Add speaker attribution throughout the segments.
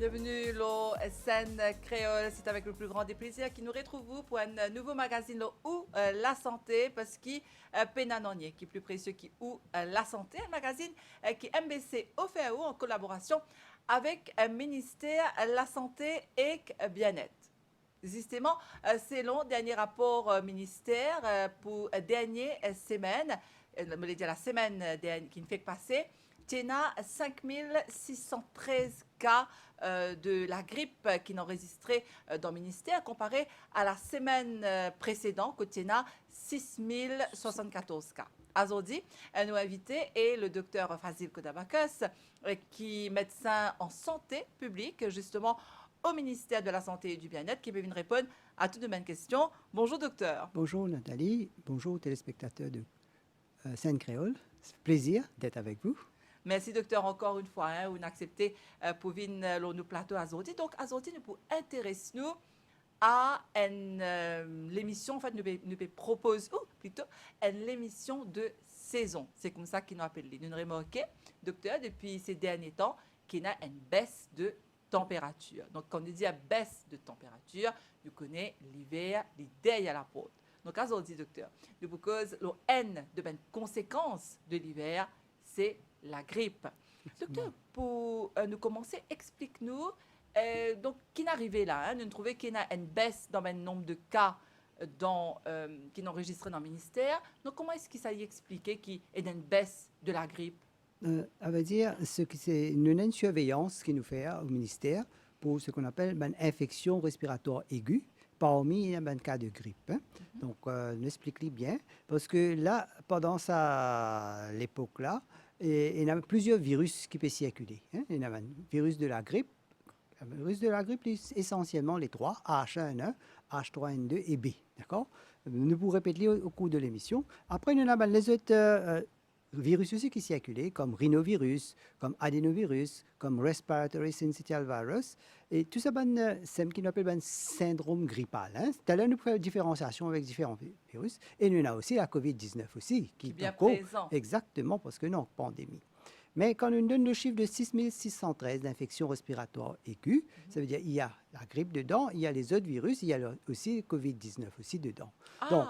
Speaker 1: Bienvenue au Scène Créole. C'est avec le plus grand des plaisirs qui nous retrouve pour un nouveau magazine où la santé, parce que Pénanonier, qui est plus précieux qui où la santé, un magazine qui MBC offert en collaboration avec le ministère de la Santé et Bien-être. Justement, selon le dernier rapport ministère pour dernière semaine, la semaine qui ne fait que passer, il y a 5613 cas de la grippe qui ont enregistré dans le ministère comparé à la semaine précédente, où il y a 6074 cas. Aujourd'hui, nous invité est le docteur Fazil Kodabakos, qui est médecin en santé publique, justement, au ministère de la Santé et du Bien-être, qui peut venir répondre à toutes mes questions. Bonjour, docteur.
Speaker 2: Bonjour, Nathalie. Bonjour, aux téléspectateurs de Scène Créole. C'est un plaisir d'être avec vous.
Speaker 1: Merci, docteur, encore une fois, vous acceptez pour venir sur nos plateaux aujourd'hui. Donc, aujourd'hui, nous intéressons nous à l'émission, en fait, nous proposons, plutôt, l'émission de saison. C'est comme ça qu'ils nous appellent. Nous remarquons, docteur, depuis ces derniers temps, qu'il y a une baisse de température. Donc, quand on dit à baisse de température, nous connaissons l'hiver, l'idée à la porte. Donc, aujourd'hui, docteur, nous proposons N de conséquences de l'hiver, c'est la grippe. Docteur, pour nous commencer, explique-nous, donc, qui est arrivé là, nous trouvons qu'il y a une baisse dans le nombre de cas qui sont enregistrés dans le ministère. Donc, comment est-ce qu'il s'agit expliquer qu'il y a une baisse de la grippe?
Speaker 2: À vrai dire, c'est une surveillance qui nous fait au ministère pour ce qu'on appelle une infection respiratoire aiguë parmi un cas de grippe. Donc, nous expliquons bien, parce que là, pendant l'époque-là, il y a plusieurs virus qui peuvent circuler. Il y a un virus de la grippe. Le virus de la grippe, essentiellement les trois, H1N1, H3N2 et B. D'accord? Nous pourrons répéter au cours de l'émission. Après, nous avons les autres virus aussi qui circulent, comme rhinovirus, comme adénovirus, comme respiratory syncytial virus. Et tout ça, c'est ce qu'on appelle un syndrome grippal. C'est là nous faisons une différenciation avec différents virus. Et nous avons aussi la COVID-19 aussi,
Speaker 1: qui est bien présent.
Speaker 2: Exactement, parce que non, pandémie. Mais quand on donne le chiffre de 6613 d'infections respiratoires aiguës, ça veut dire qu'il y a la grippe dedans, il y a les autres virus, il y a aussi le COVID-19 aussi dedans. Donc,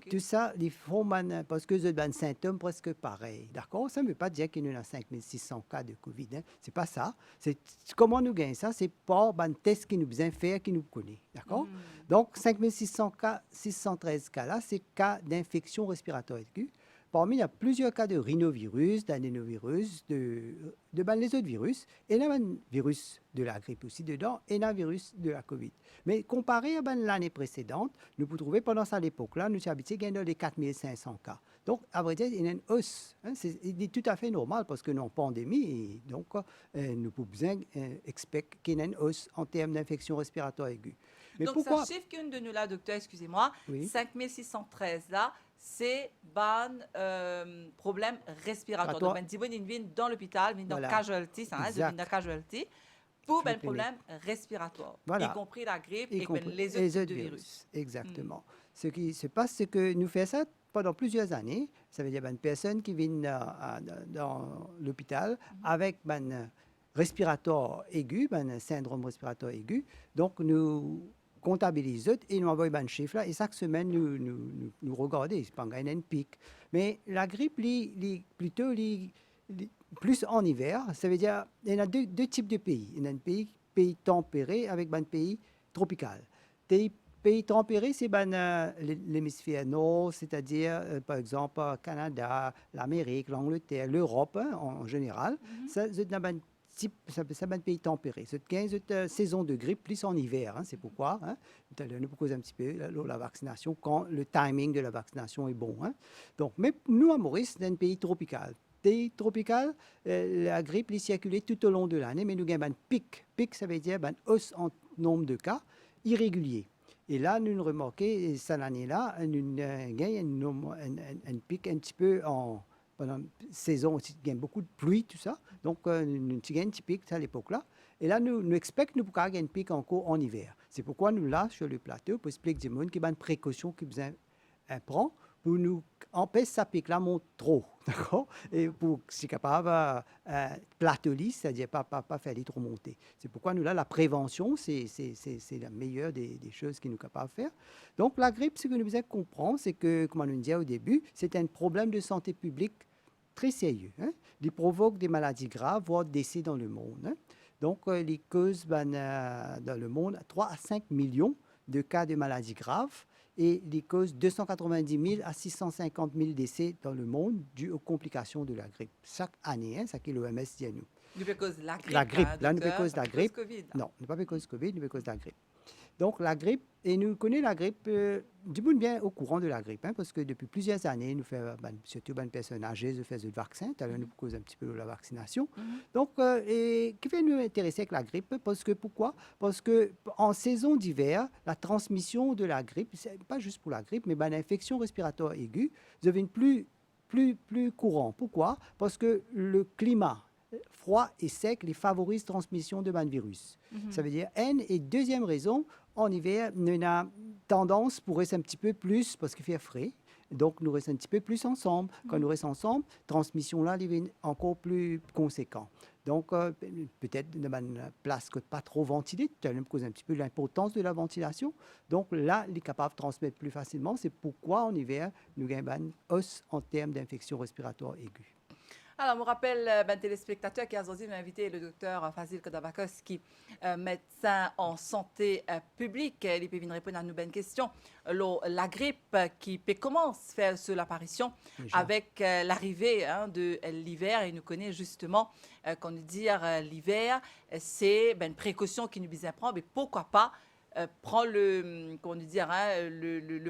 Speaker 2: tout ça, il faut, parce que les symptômes presque pareils, d'accord? Ça ne veut pas dire qu'il y a 5600 cas de COVID. C'est pas ça. Comment nous gagnons ça? C'est par un test qui nous besoin faire, qui nous connaît, d'accord? Donc, 5613 cas là, c'est cas d'infection respiratoire aiguë. Parmi, il y a plusieurs cas de rhinovirus, d'adénovirus, les autres virus. Et il y a un virus de la grippe aussi dedans et un virus de la COVID. Mais comparé à l'année précédente, nous pouvons trouver pendant cette époque-là, nous sommes habitués à les 4500 cas. Donc, à vrai dire, il y a une hausse. C'est tout à fait normal parce que nous sommes en pandémie et donc nous pouvons espérer qu'il y a une hausse en termes d'infection respiratoire aiguë.
Speaker 1: Mais donc, pourquoi... ce chiffre qu'une de nous là, docteur, excusez-moi, oui. 5613 là, c'est un problème respiratoire. Donc, on vient dans l'hôpital, on vient dans casualty, pour un problème respiratoire, y compris la grippe et les autres virus.
Speaker 2: Exactement. Ce qui se passe, c'est que nous faisons ça pendant plusieurs années. Ça veut dire une personne qui vient dans l'hôpital avec un respiratoire aigu, un syndrome respiratoire aigu. Donc, nous comptabilisons et nous envoyons un chiffre là et chaque semaine nous regardons, c'est pas un pic. Mais la grippe, plutôt plus en hiver, ça veut dire il y a deux types de pays. Il y a un pays tempéré avec un pays tropical. Les pays tempérés, c'est l'hémisphère nord, c'est-à-dire par exemple Canada, l'Amérique, l'Angleterre, l'Europe en général. C'est un pays tempéré. C'est 15 saisons de grippe, plus en hiver. C'est pourquoi. Tout à l'heure, nous proposons un petit peu la vaccination quand le timing de la vaccination est bon. Donc, mais nous, à Maurice, c'est un pays tropical. Pays tropical, la grippe circule tout au long de l'année, mais nous avons un pic. Pic, ça veut dire une hausse en nombre de cas irréguliers. Et là, nous remarquons, cette année-là, nous avons un pic un petit peu pendant la saison, il y a beaucoup de pluie, tout ça. Donc, nous avons un petit pic à l'époque-là. Et là, nous espérons que nous pourrons avoir un pic encore en hiver. C'est pourquoi nous, là, sur le plateau, pour expliquer aux gens qu'il y a une précaution qu'ils prennent pour nous empêcher ça pique là monte trop, d'accord? Et pour si capable plateau-lit, c'est-à-dire pas faire les trop monter. C'est pourquoi nous là la prévention, c'est la meilleure des choses que nous sommes capables de faire. Donc la grippe, ce que nous devons comprendre, c'est que, comme on nous disait au début, c'est un problème de santé publique très sérieux. Hein? Il provoque des maladies graves, voire des décès dans le monde. Hein? Donc, les causes dans le monde, 3 à 5 millions de cas de maladies graves et les causes 290 000 à 650 000 décès dans le monde dus aux complications de la grippe. Chaque année, hein, ça qui est l'OMS dit à nous.
Speaker 1: Nous peut cause la grippe.
Speaker 2: La grippe,
Speaker 1: hein,
Speaker 2: là, nous peut
Speaker 1: docteur,
Speaker 2: cause
Speaker 1: ça
Speaker 2: la
Speaker 1: peut cause
Speaker 2: grippe.
Speaker 1: Covid.
Speaker 2: Non, nous pas cause Covid, nous peut cause la grippe. Donc, la grippe, et nous connaissons la grippe, du monde bien au courant de la grippe, hein, parce que depuis plusieurs années, nous faisons, surtout les personnes âgées, nous faisons le vaccin, tout à l'heure, nous causons un petit peu de la vaccination. Donc, et qui fait nous intéresser avec la grippe, parce que pourquoi? Parce que en saison d'hiver, la transmission de la grippe, c'est pas juste pour la grippe, mais l'infection respiratoire aiguë devient plus courant. Pourquoi? Parce que le climat froid et sec les favorise la transmission de virus. Ça veut dire N. Et deuxième raison, en hiver, nous avons tendance pour rester un petit peu plus, parce qu'il fait frais, donc nous restons un petit peu plus ensemble. Quand nous restons ensemble, transmission là devient encore plus conséquent. Donc, peut-être dans une place que pas trop ventilée, tu as même causé un petit peu l'importance de la ventilation. Donc là, il est capable de transmettre plus facilement. C'est pourquoi en hiver, nous avons une hausse en termes d'infection respiratoire aiguë.
Speaker 1: Alors, je me rappelle, téléspectateur qui a aujourd'hui invité le docteur Fazil Kodabakos, qui est médecin en santé publique. Il peut venir répondre à nos bonnes questions. La grippe qui peut commencer à faire son apparition avec l'arrivée de l'hiver. Et nous connaissons justement, quand nous dit l'hiver, c'est une précaution qui nous vise à prendre. Mais pourquoi pas prendre le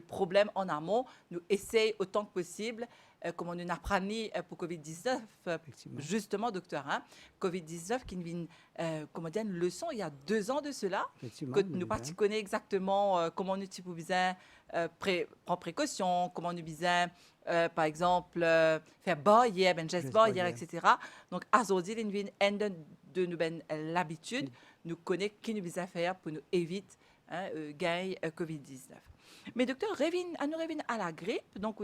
Speaker 1: problème en amont. Nous essayons autant que possible comme on a appris pour Covid-19, justement, docteur, Covid-19 qui nous vient, une leçon il y a 2 ans de cela, que nous ne connaissons exactement comment nous pouvons prendre précaution, comment nous besoin, par exemple, faire barrière, geste barrière, etc. Donc, aujourd'hui, il nous vient de nous l'habitude, nous connaissons ce qu'il nous besoin faire pour nous éviter gagner Covid-19. Mais docteur, nous revenons à la grippe. Donc,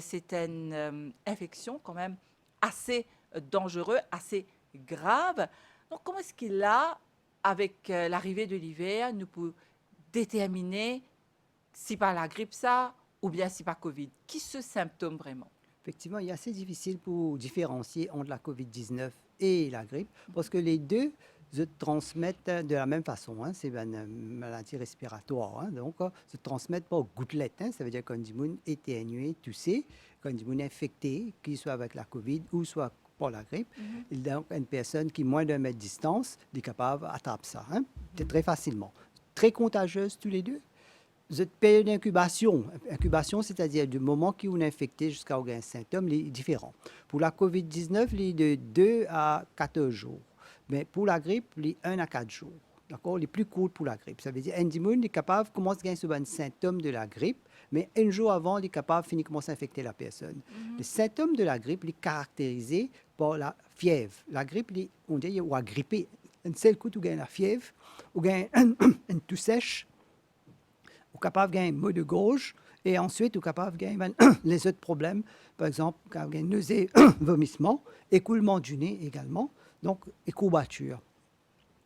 Speaker 1: c'est une infection quand même assez dangereuse, assez grave. Donc, comment est-ce qu'il a, avec l'arrivée de l'hiver, nous pouvons déterminer si pas la grippe ça ou bien si pas Covid? Qui ce symptôme vraiment?
Speaker 2: Effectivement, il est assez difficile pour différencier entre la COVID-19 et la grippe parce que les deux se transmettent de la même façon. Hein. C'est une maladie respiratoire. Hein. Donc, se transmettent par gouttelettes. Hein. Ça veut dire quand on est éternué, tousser, quand on est infecté, qu'il soit avec la COVID ou soit pour la grippe, donc une personne qui est moins d'un mètre de distance est capable d'attraper ça très facilement. Très contagieuse tous les deux. Cette période d'incubation, c'est-à-dire du moment où on est infecté jusqu'à un symptôme, est différent. Pour la COVID-19, il est de 2 à 14 jours. Mais pour la grippe, il est 1 à 4 jours. D'accord? Il est plus court pour la grippe. Ça veut dire qu'un est capable de commencer à gagner un symptôme de la grippe, mais un jour avant, il est capable de commencer à infecter la personne. Les symptômes de la grippe sont caractérisés par la fièvre. La grippe, on dit, ou à gripper. Un seul coup, tu gagnes la fièvre, ou gagnes une toux sèche, ou capable de gagner un mot de gorge, et ensuite, ou capable de gagner les autres problèmes, par exemple, quand gagner nausée, vomissement, écoulement du nez également. Donc, et courbature.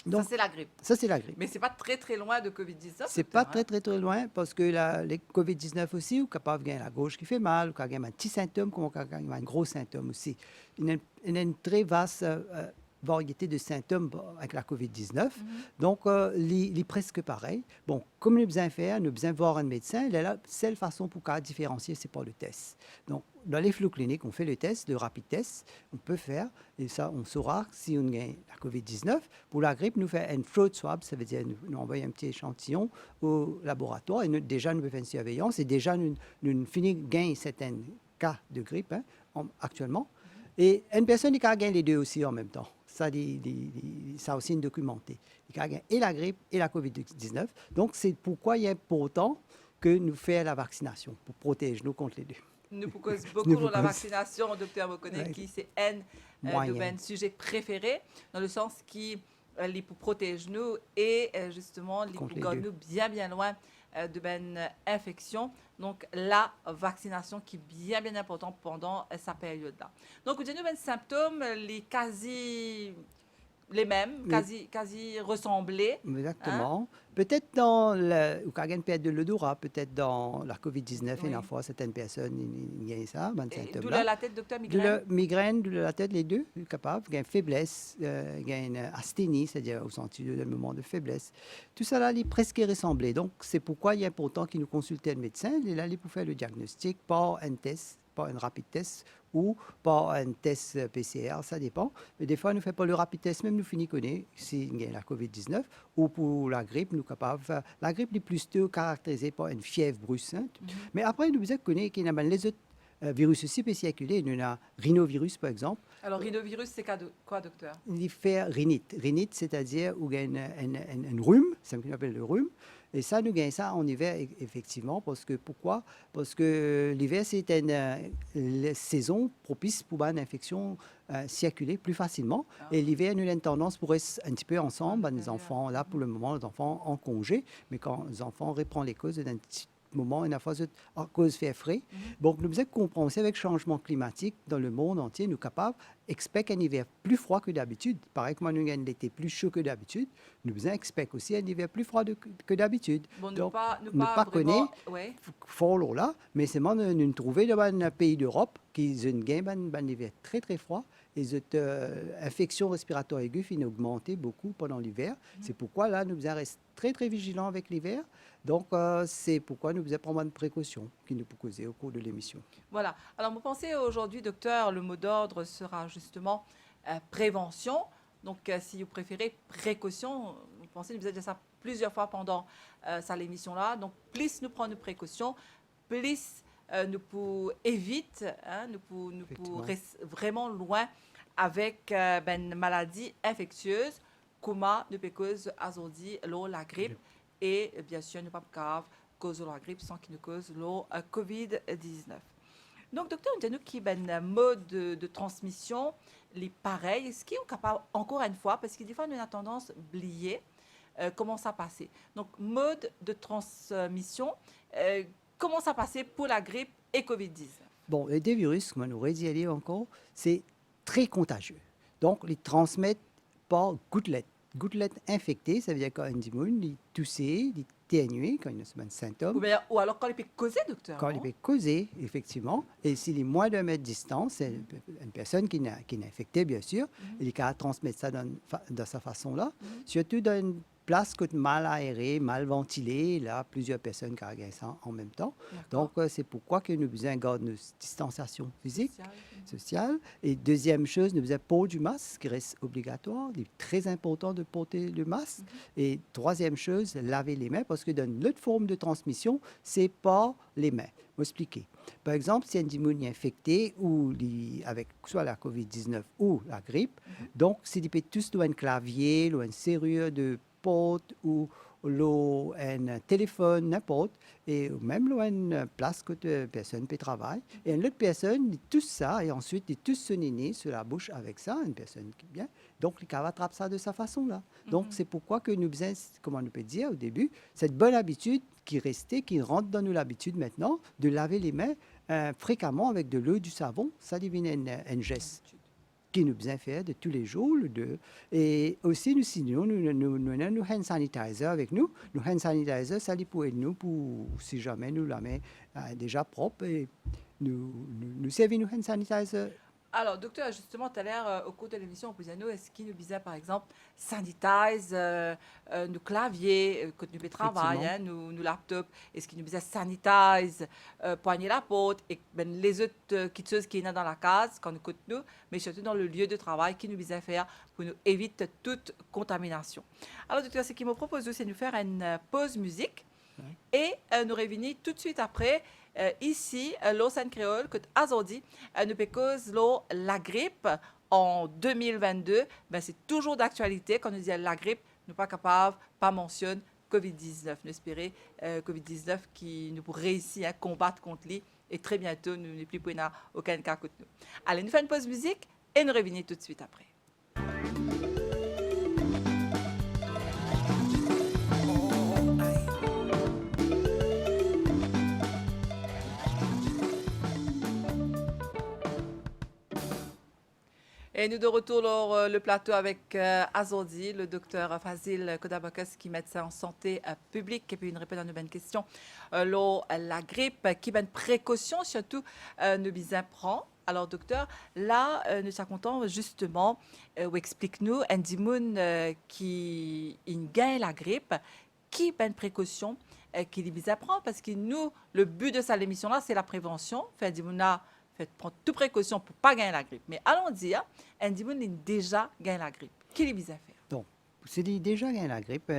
Speaker 1: Donc, ça, c'est la grippe.
Speaker 2: Ça, c'est la grippe.
Speaker 1: Mais ce n'est pas très, très loin de Covid-19.
Speaker 2: Ce n'est pas très, très, très loin parce que les Covid-19 aussi, ou capable de gagner la gorge qui fait mal, ou quand gagner un petit symptôme, comme quand gagner un gros symptôme aussi. Il y a une très vaste variété de symptômes avec la COVID-19. Donc, il est presque pareil. Bon, comme nous besoin faire, nous besoin voir un médecin. La seule façon pour différencier, c'est par le test. Donc, dans les flux cliniques, on fait le test, le rapide test, on peut faire, et ça, on saura si on gagne la COVID-19. Pour la grippe, nous faisons un throat swab, ça veut dire nous envoyer un petit échantillon au laboratoire, et déjà, nous faisons une surveillance, et déjà, nous finissons de gagner certains cas de grippe actuellement. Et une personne qui gagne les deux aussi en même temps. Ça aussi est documenté. Il gagne et la grippe et la COVID-19. Donc, c'est pourquoi il est important que nous fassions la vaccination, pour protéger nous contre les deux.
Speaker 1: Nous cause beaucoup de la vaccination, docteur Mokone, qui c'est un de mes sujets préférés, dans le sens qui les pour protéger nous et justement les pour
Speaker 2: Contre les
Speaker 1: garder
Speaker 2: deux.
Speaker 1: nous bien loin de ben infection. Donc la vaccination qui est bien importante pendant sa période-là. Donc vous avez ben symptômes les quasi les mêmes,
Speaker 2: Oui,
Speaker 1: quasi ressemblés, hein?
Speaker 2: exactement. Peut-être dans le, ou quand il y a une perte de l'odorat, peut-être dans la COVID-19, une
Speaker 1: Oui.
Speaker 2: fois, certaines personnes, il y a ça, ben,
Speaker 1: Et douleur
Speaker 2: symptômes-là.
Speaker 1: à la tête, docteur,
Speaker 2: De la
Speaker 1: migraine?
Speaker 2: migraine, de la tête, les deux, capable. Il y a une faiblesse, il y a une asthénie, c'est-à-dire au senti d'un moment de faiblesse. Tout ça, là, il est presque ressemblé. Donc, c'est pourquoi il est important qu'il nous consulte le médecin. Il est là pour faire le diagnostic par un test, par un rapide test ou par un test PCR, ça dépend. Mais des fois, nous ne faisons pas le rapide test, même nous finissons connaître s'il y a la COVID-19 ou pour la grippe, nous capables. La grippe est plutôt caractérisée par une fièvre bruissante. Mais après, nous devons connaître qu'il y a les autres virus aussi peut circuler. Nous avons rhinovirus, par exemple.
Speaker 1: Alors, rhinovirus, c'est quoi, docteur?
Speaker 2: Il fait rhinite. Rhinite, c'est-à-dire où il y a un rhume, c'est ce qu'on appelle le rhume. Et ça, nous gagnons ça en hiver, effectivement. Parce que, pourquoi? Parce que l'hiver, c'est une saison propice pour une infection circuler plus facilement.
Speaker 1: Ah.
Speaker 2: Et l'hiver, nous avons une tendance pour rester un petit peu ensemble.
Speaker 1: En
Speaker 2: Les
Speaker 1: intérieur.
Speaker 2: enfants, là, pour le moment, les enfants en congé. Mais quand les enfants reprennent les causes d'un petit moment, une fois à cause fait frais. Donc, nous devons comprendre aussi avec le changement climatique dans le monde entier, nous sommes capables d'expecter un hiver plus froid que d'habitude. Pareil que nous avons l'été plus chaud que d'habitude, nous devons expecter aussi un hiver plus froid que d'habitude.
Speaker 1: Bon,
Speaker 2: Donc,
Speaker 1: nous
Speaker 2: ne pas
Speaker 1: vraiment...
Speaker 2: connaître
Speaker 1: Ouais.
Speaker 2: fort là, mais c'est moi nous trouver dans un pays d'Europe qui ont une gain un hiver très très froid et cette infection respiratoire aiguë finit augmenter beaucoup pendant l'hiver. C'est pourquoi là nous devons rester très très vigilants avec l'hiver. Donc c'est pourquoi nous devons prendre une précaution qui nous peut causer au cours de l'émission.
Speaker 1: Voilà. Alors, vous pensez aujourd'hui, docteur, le mot d'ordre sera justement prévention. Donc, si vous préférez précaution, vous pensez, nous avons dit ça plusieurs fois pendant l'émission-là. Donc, plus nous prenons nos précautions, plus nous pouvons éviter, hein, nous pouvons rester vraiment loin avec une maladie infectieuse, comme nous peut causer aujourd'hui la grippe et bien sûr, nous pas grave cause la grippe sans qu'il nous cause la COVID-19. Donc, docteur, nous qui un mode de transmission, les pareils, est-ce qu'ils sont capables, encore une fois, parce que des fois, nous avons tendance à oublier comment ça passait. Donc, mode de transmission, comment ça passait pour la grippe et COVID-19?
Speaker 2: Bon, les deux virus, comme on aurait dit aller encore, c'est très contagieux. Donc, ils transmettent par gouttelettes. Gouttelettes infectées, ça veut dire quand un immune, il tousse, il ténue, quand il a un symptôme.
Speaker 1: Ou alors quand il peut causer, docteur?
Speaker 2: Quand il peut causer, effectivement, et s'il est moins d'un mètre de distance, c'est une personne qui est infectée, bien sûr, il est capable de transmettre ça de sa façon-là, surtout dans une place mal aérée, mal ventilée, là, plusieurs personnes qui ont ça en même temps. Donc, c'est pourquoi que nous avons besoin de garder une distanciation physique, sociale. Et deuxième chose, nous avons port du masque qui reste obligatoire. Il est très important de porter le masque. Et troisième chose, laver les mains, parce que dans l'autre forme de transmission, c'est pas les mains. Je vais expliquer. Par exemple, si un immune est infecté ou avec soit la COVID-19 ou la grippe, donc si il peut tous un clavier, une serrure de porte ou un téléphone, n'importe, et même une place que la personne peut travailler. Et une autre personne dit tout ça, et ensuite il tousse son nez sur la bouche avec ça, une personne qui est bien. Donc, il attrape ça de sa façon-là. Donc, c'est pourquoi que nous besoin, comment on peut dire au début, cette bonne habitude qui restait, qui rentre dans nous l'habitude maintenant, de laver les mains fréquemment avec de l'eau et du savon, ça devient un geste qui nous besoin faire de tous les jours. Et aussi, nous avons nos hand sanitizer avec nous. Nos hand sanitizer, ça pour nous, pour, si jamais nous la met déjà propre. Et nous servons nos hand sanitizer.
Speaker 1: Alors, docteur, justement, tout à l'heure, au cours de l'émission, on posait nous, est-ce qu'il nous disait, par exemple, sanitize nos claviers, quand nous travaillons, hein, nos laptops, est-ce qu'il nous disait sanitize, poigner la porte, et ben, les autres choses qui sont dans la case, quand nous écoutons nous, mais surtout dans le lieu de travail, qui nous disait faire pour nous éviter toute contamination. Alors, docteur, ce qu'il me propose, c'est de nous faire une pause musique et nous revenir tout de suite après. Ici, l'Océan Créole, que aujourd'hui, nous cause la grippe en 2022. Ben, c'est toujours d'actualité. Quand nous disons la grippe, nous ne sommes pas capables, pas mentionner COVID-19. Nous espérons COVID-19 qui nous réussit à combattre contre lui. Et très bientôt, nous n'avons plus aucun cas contre nous. Allez, nous faisons une pause musique et nous revenons tout de suite après. Et nous de retour sur le plateau avec Azordi, le docteur Fazil Kodabakas, qui est médecin en santé publique, et puis une réponse à une bonne question. La grippe, qui est une précaution, surtout, nous bien prend. Alors, docteur, là, nous sommes contents justement, explique-nous, un dimoun qui gagne la grippe, qui est une précaution qu'il bien prend, parce que nous, le but de cette émission-là, c'est la prévention. Fait dimouna, prendre toute précaution pour ne pas gagner la grippe. Mais allons dire, un dimoun a déjà gagné la grippe. Qu'est-ce qu'il a faire?
Speaker 2: Donc, c'est déjà gagné la grippe.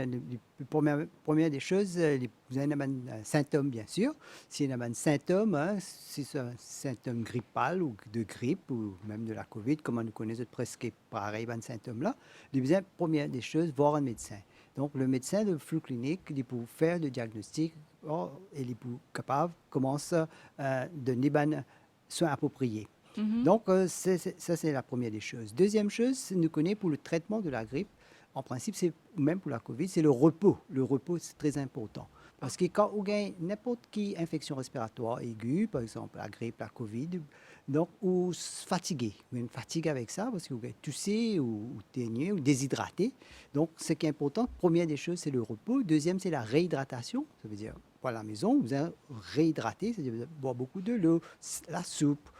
Speaker 2: Première des choses, vous avez un symptôme, bien sûr. Si vous avez un symptôme, hein, si c'est un symptôme grippal ou de grippe ou même de la COVID, comme nous connaissons presque pareil, un symptôme-là, vous avez, première des choses, voir un médecin. Donc, le médecin de flux clinique, il peut faire le diagnostic et il est capable de commencer à donner des soins appropriés. Donc, ça, c'est la première des choses. Deuxième chose, nous connaissons pour le traitement de la grippe, en principe, c'est même pour la COVID, c'est le repos. Le repos, c'est très important. Parce que quand on gagne n'importe quelle infection respiratoire aiguë, par exemple la grippe, la COVID, donc, ou fatigué, ou une fatigue avec ça, parce que vous êtes toussé ou ténué ou déshydraté. Donc, ce qui est important, première des choses, c'est le repos. Deuxième, c'est la réhydratation. Ça veut dire, pour la maison, vous allez réhydrater, c'est-à-dire boire beaucoup de l'eau, la soupe,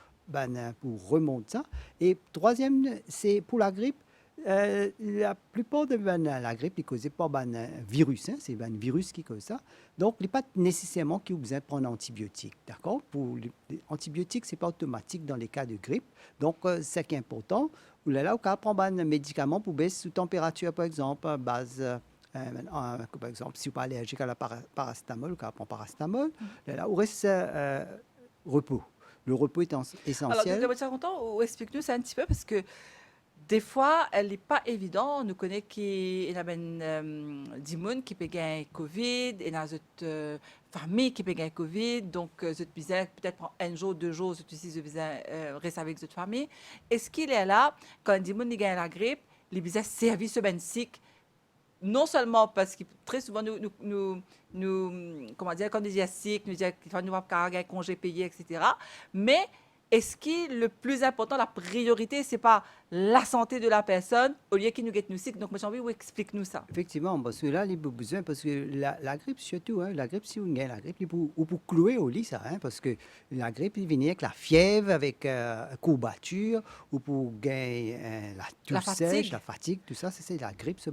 Speaker 2: pour remonter ça. Et troisième, c'est pour la grippe. La plupart de la grippe est causée par un virus, hein, c'est un virus qui cause ça. Donc, il n'est pas nécessairement qu'il vous besoin de prendre un antibiotique, d'accord? Pour les antibiotiques, ce n'est pas automatique dans les cas de grippe. Donc, ce qui est important, vous allez prendre un médicament pour baisser la température, par exemple, à base... par exemple, si vous êtes allergique à la paracétamol, vous pouvez prendre paracétamol. Là, il reste repos. Le repos est essentiel.
Speaker 1: Alors, docteur content, explique-nous ça un petit peu, parce que des fois, elle n'est pas évident. Nous connaissons qu'il y a des gens qui peuvent gagner Covid, et dans une famille qui peut gagner Covid. Donc, peut-être prendre un jour, 2 jours, rester avec cette famille. Est-ce qu'il est là, quand des gens gagnent la grippe, les bizarres services ce cycle, non seulement parce que très souvent, comment dire, quand on dit cycle, nous disons qu'il faut nous avoir un congé payé, etc. Mais est-ce que le plus important, la priorité, ce n'est pas la santé de la personne au lieu qu'il nous guette nous cycle? Donc, moi, j'ai envie, explique-nous ça.
Speaker 2: Effectivement, parce que là, il y a besoin, parce que la grippe, surtout, hein, la grippe, si vous gagnez la grippe, il faut clouer au lit, ça, hein, parce que la grippe, il vient avec la fièvre, avec courbature, ou pour gagner la toux sèche, la fatigue, tout ça, c'est la grippe, ce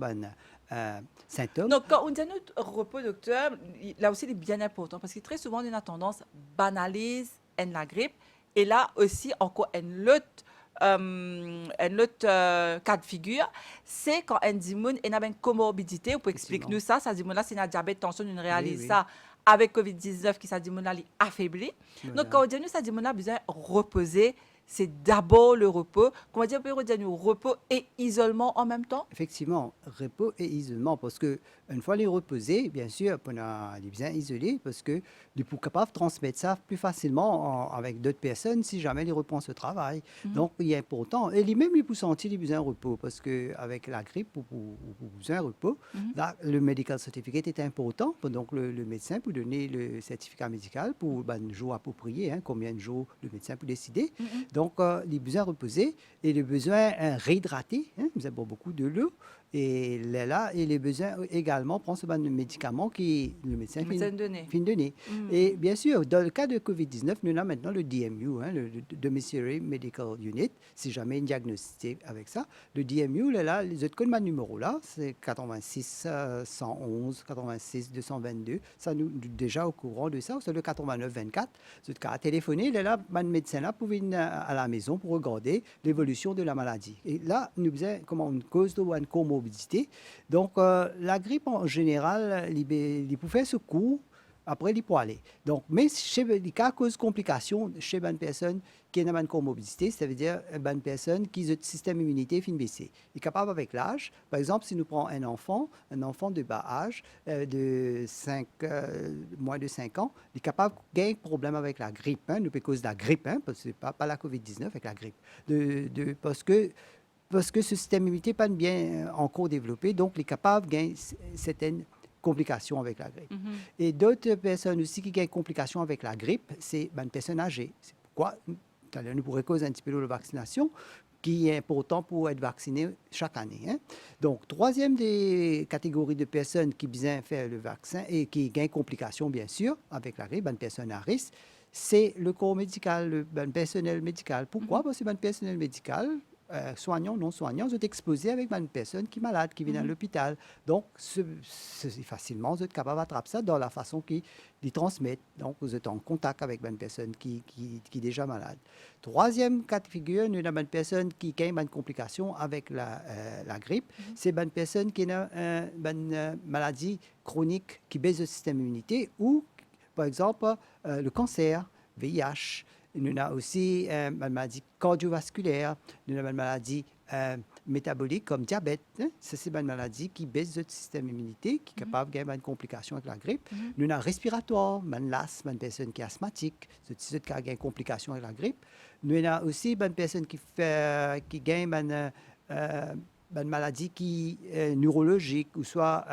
Speaker 2: symptôme.
Speaker 1: Donc, quand on dit notre repos, docteur, là aussi, il est bien important, parce que très souvent, on a tendance à banaliser la grippe. Et là aussi, encore un autre cas de figure, c'est quand un dimoun a une comorbidité. Vous pouvez expliquer nous ça. Ça dimoun là, c'est un diabète, tension, on réalise ça avec COVID-19 qui ça dimoun là, affaibli. Voilà. Donc, quand on dit nous, ça dimoun là, besoin de reposer. C'est d'abord le repos. Comment dire, on peut dire nous, repos et isolement en même temps?
Speaker 2: Effectivement, repos et isolement, parce que une fois les reposer, bien sûr, on a les bien isolés, parce que nous sommes capables de transmettre ça plus facilement avec d'autres personnes si jamais les reprend ce travail. Donc, il est important. Et lui-même, il peut sentir les besoins de repos, parce qu'avec la grippe, pour besoin de repos, là, le medical certificate est important. Donc, le médecin peut donner le certificat médical pour un jour approprié, hein, combien de jours le médecin peut décider. Donc, les besoins reposés et les besoins réhydratés, hein, nous avons beaucoup de l'eau. Et là, et les besoins également prendre ce médicament qui le médecin fin de donner. Et bien sûr, dans le cas de COVID-19, nous avons maintenant le DMU, hein, le Domiciliary Medical Unit, si jamais une diagnostic avec ça. Le DMU, là, les autres codes numéro là, c'est 86 111, 86 222. Ça nous déjà au courant de ça. C'est le 89 24. Ce cas à téléphoner, là, le médecin là pouvait venir à la maison pour regarder l'évolution de la maladie. Et là, nous faisons comment une cause de une comorbidité. Donc, la grippe en général, il peut faire ce cours, après il peut aller. Donc, mais chez les cas cause complications chez une personne qui a une comorbidité, ça veut dire une personne qui a un système immunitaire fin baissé. Il est capable avec l'âge. Par exemple, si nous prenons un enfant de bas âge, moins de 5 ans, il est capable de gagner un problème avec la grippe. Hein, nous, à cause de la grippe, hein, parce que pas la COVID-19, avec la grippe. Parce que ce système immunitaire n'est pas bien encore développé, donc il est capable de gagner certaines complications avec la grippe. Et d'autres personnes aussi qui gagnent complications avec la grippe, c'est une personne âgée. C'est pourquoi, nous pourrions causer un petit peu de la vaccination, qui est important pour être vacciné chaque année. Hein. Donc, troisième des catégories de personnes qui besoin faire le vaccin et qui gagnent complications, bien sûr, avec la grippe, une personne à risque, c'est le corps médical, le personnel médical. Pourquoi? Parce que le personnel médical, soignants, non soignants, sont exposés avec une personne qui est malade, qui vient à l'hôpital. Donc, c'est facilement, vous êtes capable d'attraper ça dans la façon qu'ils transmettent. Donc, vous êtes en contact avec une personne qui est déjà malade. Troisième cas de figure, nous avons une personne qui a une complication avec la grippe. C'est une personne qui a une maladie chronique qui baisse le système immunitaire ou, par exemple, le cancer, VIH. Nous avons aussi une maladie cardiovasculaire, nous avons une maladie métabolique comme diabète. Hein? Ça, c'est une maladie qui baisse le système immunitaire, qui est capable de gagner une complication avec la grippe. Nous avons respiratoire, une l'asthme, une personne qui est asthmatique, c'est qui a une complication avec la grippe. Nous avons aussi une personne qui gagne une maladie qui est neurologique, ou soit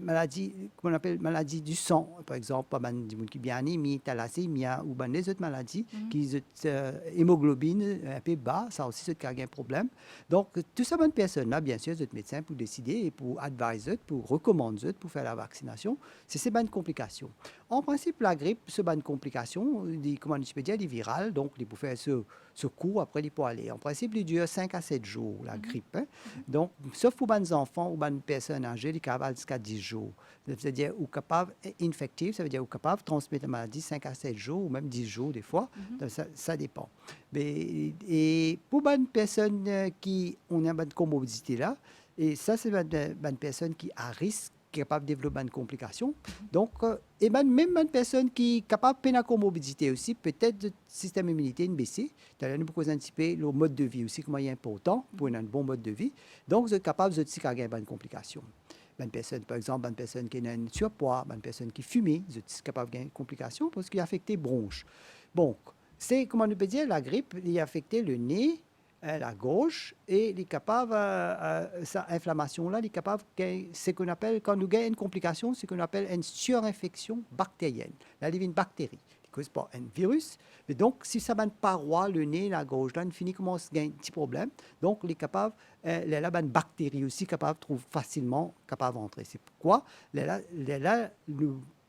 Speaker 2: maladie qu'on appelle maladie du sang, par exemple, qui bien anémie, thalassémie ou les autres maladies qui ont hémoglobine un peu bas, ça aussi c'est un problème. Donc, tout ça, bonne personne là, bien sûr, vous êtes médecin pour décider et pour adviser, pour recommander, pour faire la vaccination, c'est ces bonnes complications. En principe, la grippe, c'est une complication, comment je peux dire, elle est virale, donc il faut faire ce cours, après il peut aller. En principe, il dure 5 à 7 jours, la grippe. Hein? Donc, sauf pour les enfants ou les personnes âgées, il est capable jusqu'à 10 jours. C'est-à-dire, ou capable infectif, ça veut dire ou capable de transmettre la maladie 5 à 7 jours ou même 10 jours des fois. Donc, ça dépend. Et pour les personnes qui ont une comorbidité là, et ça, c'est une personne qui a risque capable de développer une complication. Donc, et même une personne qui est capable de faire une comorbidité aussi, peut-être le système immunitaire baissé. D'ailleurs, nous pouvons anticiper le mode de vie aussi, comment il est important pour un bon mode de vie. Donc, vous êtes capable de aussi avoir une complication. Une personne, par exemple, une personne qui a un surpoids, une personne qui fume, vous êtes capable d'avoir une complication parce qu'il a affecté les bronches. Donc, c'est, comment on peut dire, la grippe, il a affecté le nez, la gorge, et il est capable, cette inflammation-là, il est capable, ce qu'on appelle, quand nous avons une complication, c'est ce qu'on appelle une surinfection bactérienne. Là, il y a une bactérie qui cause pas un virus. Mais donc, si ça va une paroi, le nez, la gorge, là, on finit commence à gagner un petit problème. Donc, il est capable, là, une bactérie aussi capable de trouver facilement, capable d'entrer. C'est pourquoi, là,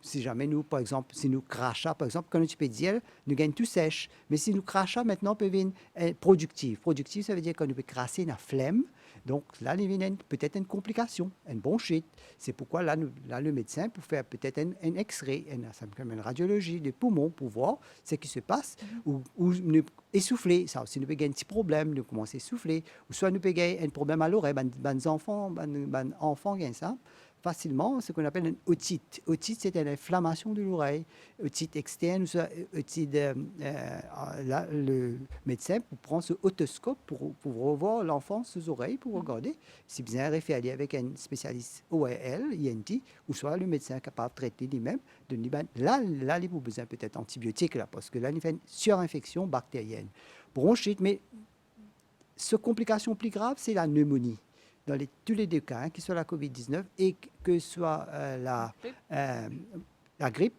Speaker 2: si jamais nous, par exemple, si nous crachons, par exemple, quand tu peux dire, nous gagnons tout sèche. Mais si nous crachons, maintenant, on peut devenir productif. Productif, ça veut dire qu'on peut crasser la flemme. Donc, là, il y a peut-être une complication, une bronchite. C'est pourquoi, là, le médecin peut faire peut-être un X-ray, une radiologie des poumons pour voir ce qui se passe. Ou nous essouffler. Ça aussi, nous peut gagner un petit problème, nous commencer à essouffler. Ou soit nous peut gagner un problème à l'oreille. Les enfants gagnent ça facilement, ce qu'on appelle une otite. Otite, c'est une inflammation de l'oreille. Otite externe, ou soit otite, là, le médecin prend ce otoscope pour revoir l'enfant sous oreille, pour regarder. Si bien référer avec un spécialiste ORL, INT, ou soit le médecin capable de traiter lui-même. Là, il a besoin peut-être d'antibiotiques, là, parce que là, il fait une surinfection bactérienne. Bronchite, mais cette complication plus grave, c'est la pneumonie. Dans tous les deux cas, que ce soit la COVID-19 et que ce soit la grippe,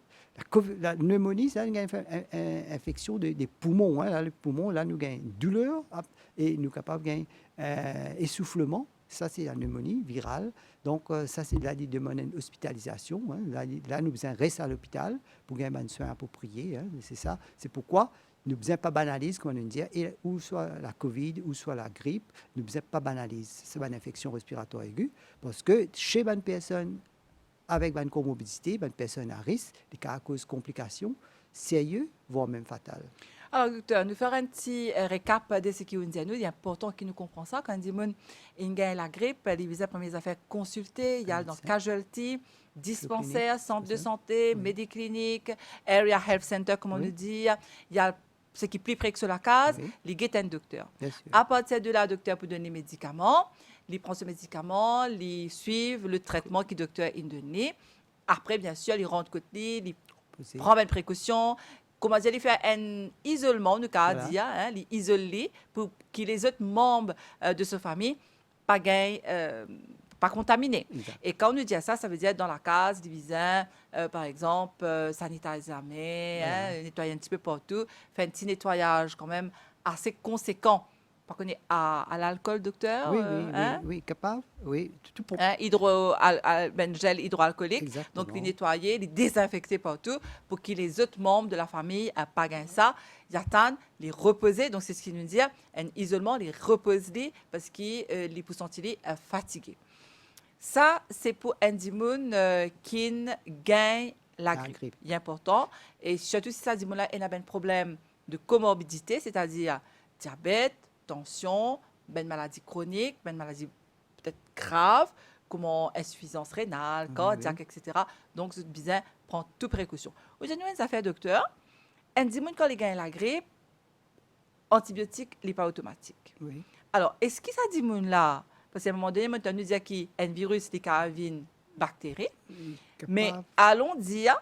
Speaker 2: la pneumonie, c'est une infection des poumons. Hein. Là, les poumons, là, nous avons une douleur et nous sommes capables de gagner essoufflement. Ça, c'est la pneumonie virale. Donc, ça, c'est là, il demande une hospitalisation. Hein. Là, nous besoin rester à l'hôpital pour gagner un soin approprié. Hein. C'est ça. C'est pourquoi nous ne besoin pas banaliser, comme on dit, ou soit la COVID, ou soit la grippe, nous ne besoin pas banaliser. C'est une infection respiratoire aiguë, parce que chez une personne avec une comorbidité, une personne à risque, les cas à cause de complications sérieuses, voire même fatales.
Speaker 1: Alors, docteur, nous faire un petit récap de ce qu'on dit à nous. Il est important qu'ils nous comprennent ça. Quand on dit qu'il gagne la grippe, les visas premières affaires consulter, il y a dans casualty, dispensaire, centre de santé, médiclinique, area health center, comme on le dit. Il y a ce qui est plus près que sur la case, les guettes un docteur. À partir de là, le docteur peut donner des médicaments. Il prend ce médicament, il suit le traitement que le docteur a donné. Après, bien sûr, il rentre côté, il prend une précaution. Comment dire, il fait un isolement, nous avons dit, hein, il isolé pour que les autres membres de sa famille pas pas contaminés. Et quand on nous dit ça, ça veut dire dans la case, divisant, par exemple, sanitiser la main, nettoyer un petit peu partout, faire un petit nettoyage quand même assez conséquent par contre, à l'alcool, docteur,
Speaker 2: Oui, oui,
Speaker 1: hein?
Speaker 2: oui, oui, capable, oui, tout pour...
Speaker 1: Hein, gel hydroalcoolique, donc les
Speaker 2: Exactement.
Speaker 1: nettoyer, les désinfecter partout pour que les autres membres de la famille pas gain ça. Ils attendent, les reposer, donc c'est ce qu'il nous dit, un isolement, les reposer parce qu'ils les poussent fatigués. Ça, c'est pour Andy Moon qui gagne la
Speaker 2: La
Speaker 1: grippe.
Speaker 2: grippe.
Speaker 1: Il est important. Et surtout si ça dit là, il a un problème de comorbidité, c'est-à-dire diabète, tension, une maladie chronique, une maladie peut-être grave, comme insuffisance rénale,
Speaker 2: Oui,
Speaker 1: cardiaque,
Speaker 2: oui.
Speaker 1: etc. Donc, c'est bien prendre toute précaution. Aujourd'hui, ça fait docteur. Andy Moon, quand il gagne la grippe, antibiotique n'est pas automatique.
Speaker 2: Oui.
Speaker 1: Alors, est-ce que ça dit moun là? Parce qu'à un moment donné, on nous dit qu'il y a un virus qui a une bactérie. Mais
Speaker 2: Capable.
Speaker 1: allons dire,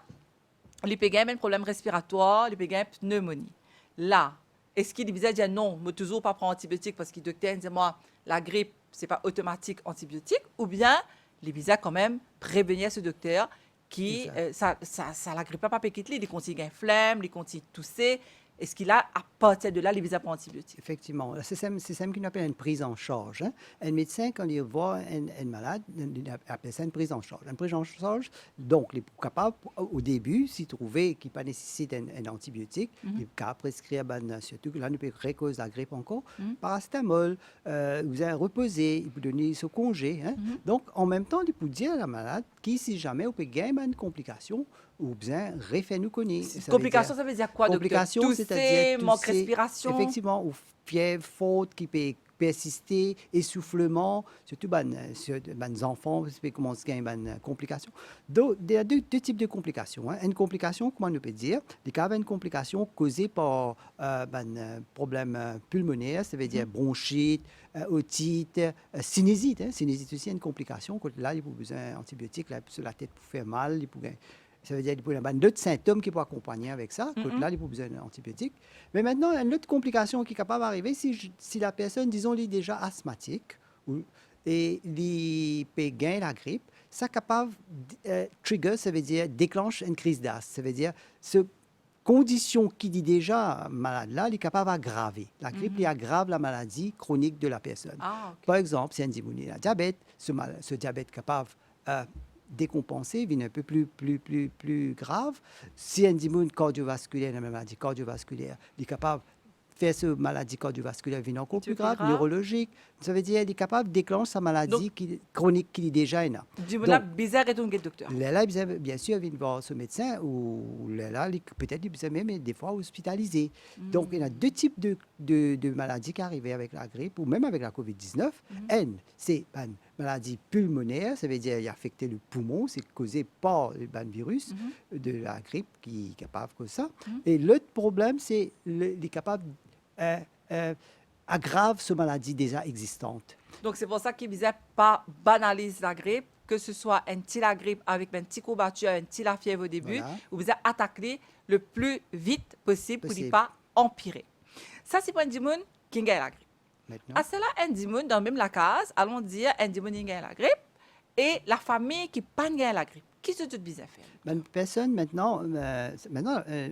Speaker 1: il peut avoir un problème respiratoire, il peut avoir une pneumonie. Là, est-ce qu'il dit non, je ne toujours pas prendre antibiotique parce que le docteur dit moi, la grippe, ce n'est pas automatique antibiotique, ou bien il dit quand même prévenir ce docteur qui,
Speaker 2: Exact.
Speaker 1: ça la grippe pas péquite, il continue à flemme, il continue à tousser. Est-ce qu'il a, à partir de là, les visas pour antibiotiques?
Speaker 2: Effectivement, c'est ça qu'on appelle une prise en charge. Hein. Un médecin, quand il voit un malade, il appelle ça une prise en charge. Une prise en charge, donc, il est capable, au début, s'il trouvait qu'il pas nécessite un antibiotique, il est capable de prescrire, surtout que là, il peut cause la grippe encore, paracétamol, vous allez reposer, il peut donner ce congé. Hein. Donc, en même temps, il peut dire à la malade qui, si jamais, on peut gagner une complication, ou bien refait nous connaître.
Speaker 1: Complication, ça veut dire quoi, docteur?
Speaker 2: Complication, c'est-à-dire
Speaker 1: manque de respiration.
Speaker 2: Effectivement, ou fièvre forte qui peut persister, essoufflement, surtout les enfants, qui peut commencer à avoir une complication. Donc, il y a deux types de complications. Hein. Une complication, comment on peut dire, il y a une complication causée par un problème pulmonaire, ça veut dire bronchite, otite, sinusite. Hein. Sinusite aussi, une complication. Là, il faut besoin d'antibiotiques, la tête pour faire mal, il faut ça veut dire qu'il y a d'autres symptômes qui peuvent accompagner avec ça. Là, il faut besoin d'antibiotiques. Mais maintenant, une autre complication qui est capable d'arriver, si la personne, disons, est déjà asthmatique et il peut gagner la grippe, ça est capable trigger, ça veut dire déclenche une crise d'asthme. Ça veut dire ce condition qui dit déjà malade là, il est capable d'aggraver. La grippe, il aggrave la maladie chronique de la personne.
Speaker 1: Ah, ok.
Speaker 2: Par exemple, si on a diabète, ce diabète est capable décompensé, devient un peu plus grave. Si un cardiovasculaire, une maladie cardiovasculaire, il est capable de faire cette maladie cardiovasculaire devient encore plus grave, neurologique. Ça veut dire qu'il est capable de déclencher sa maladie chronique qu'il est déjà là.
Speaker 1: Du coup, bizarre et donc, docteur.
Speaker 2: Là, bien sûr, il vient voir ce médecin ou là, peut-être il besoin même des fois hospitalisé. Donc, il y a deux types de maladies qui arrivent avec la grippe ou même avec la COVID-19. Une, c'est une maladie pulmonaire, ça veut dire qu'il a affecté le poumon, c'est causé par le virus de la grippe qui est capable de ça. Et l'autre problème, c'est qu'il est capable aggrave ce maladie déjà existante.
Speaker 1: Donc, c'est pour ça qu'il ne disait pas banalise la grippe, que ce soit un petit la grippe avec un petit courbature, un petit la fièvre au début, ou vous attaquer le plus vite possible pour ne pas empirer. Ça, c'est pour un dimoun qui gagne la grippe.
Speaker 2: Maintenant.
Speaker 1: À cela, un dimoun, dans même la case, allons dire un dimoun qui gagne la grippe et la famille qui pas gagne la grippe. Qui se tout bien faire?
Speaker 2: Une personne, maintenant,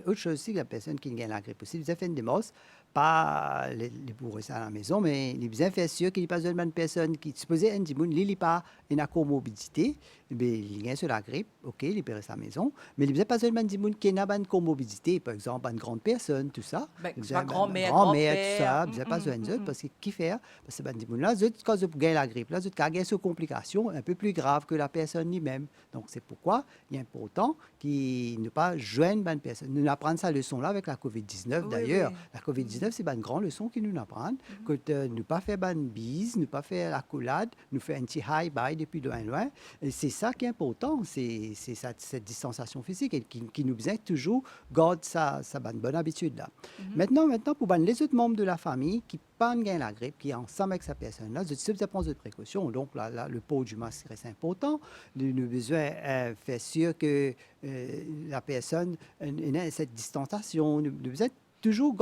Speaker 2: autre chose aussi, la personne qui gagne la grippe aussi, vous avez fait une démence, pas les pour ça à la maison, mais il est bien fait sûr qu'il n'y a pas une personne qui supposait un dimoun, il n'a pas une comorbidité, il gagne sur la grippe, ok, il peut rester à la maison, mais il n'y a pas seulement un dimoun qui n'a pas une comorbidité, par exemple, une grande personne, tout ça.
Speaker 1: Grand-mère,
Speaker 2: tout ça, il n'y a pas besoin d'autres, parce qu'il fait, parce que un dimoun là, quand vous gagnez la grippe, là, vous gagnez sur complications un peu plus graves que la personne lui-même. Donc, c'est pourquoi il est important qu'il ne pas joindre une personne. Nous apprenons cette leçon-là avec la COVID-19 d'ailleurs. Oui. La COVID-19, c'est une grande leçon qu'il nous apprend. Que ne pas faire une bise, ne pas faire la collade, nous faire un petit high-bye depuis loin. Et c'est ça qui est important, c'est cette distanciation physique et qui nous besoin toujours garder sa bonne habitude-là. Maintenant, pour les autres membres de la famille qui pas gagne la grippe, qui est ensemble avec sa personne-là, vous prendre des précautions. Donc, là, le port du masque reste important. Nous avons besoin de faire sûr que la personne ait cette distanciation. Nous besoin toujours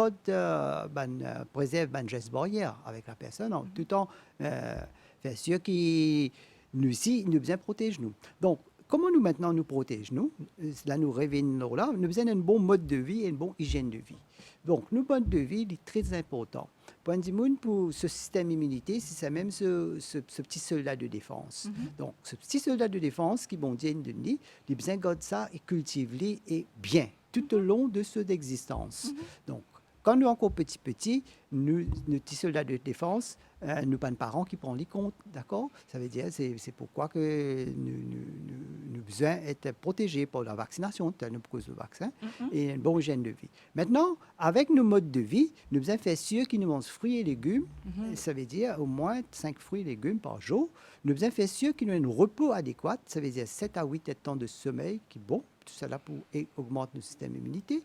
Speaker 2: préserve un geste barrière avec la personne, en tout temps faire sûr qu'il nous aussi, nous besoin protéger nous. Donc, comment nous maintenant nous protégeons, là nous revenons là, nous avons un bon mode de vie et une bonne hygiène de vie. Donc, nos mode de vie est très important. Point de vue pour ce système immunité, c'est ça même ce petit soldat de défense. Donc, ce petit soldat de défense qui bon Dieu de nuit, il besoin de ça et cultive-les et bien tout au long de ce d'existence. Donc, quand nous encore petit, nous petits soldats de défense, nous pas de parents qui prennent les comptes, d'accord? Ça veut dire c'est pourquoi que nous besoin être protégés par la vaccination, nous cause le vaccin et une bonne hygiène de vie. Maintenant, avec nos modes de vie, nous besoin faire sûr qu'ils nous mangent fruits et légumes. Ça veut dire au moins 5 fruits et légumes par jour. Nous besoin faire sûr qu'ils nous ont un repos adéquat. Ça veut dire 7 à 8 temps de sommeil qui est bon. Tout ça là pour augmenter notre système immunité.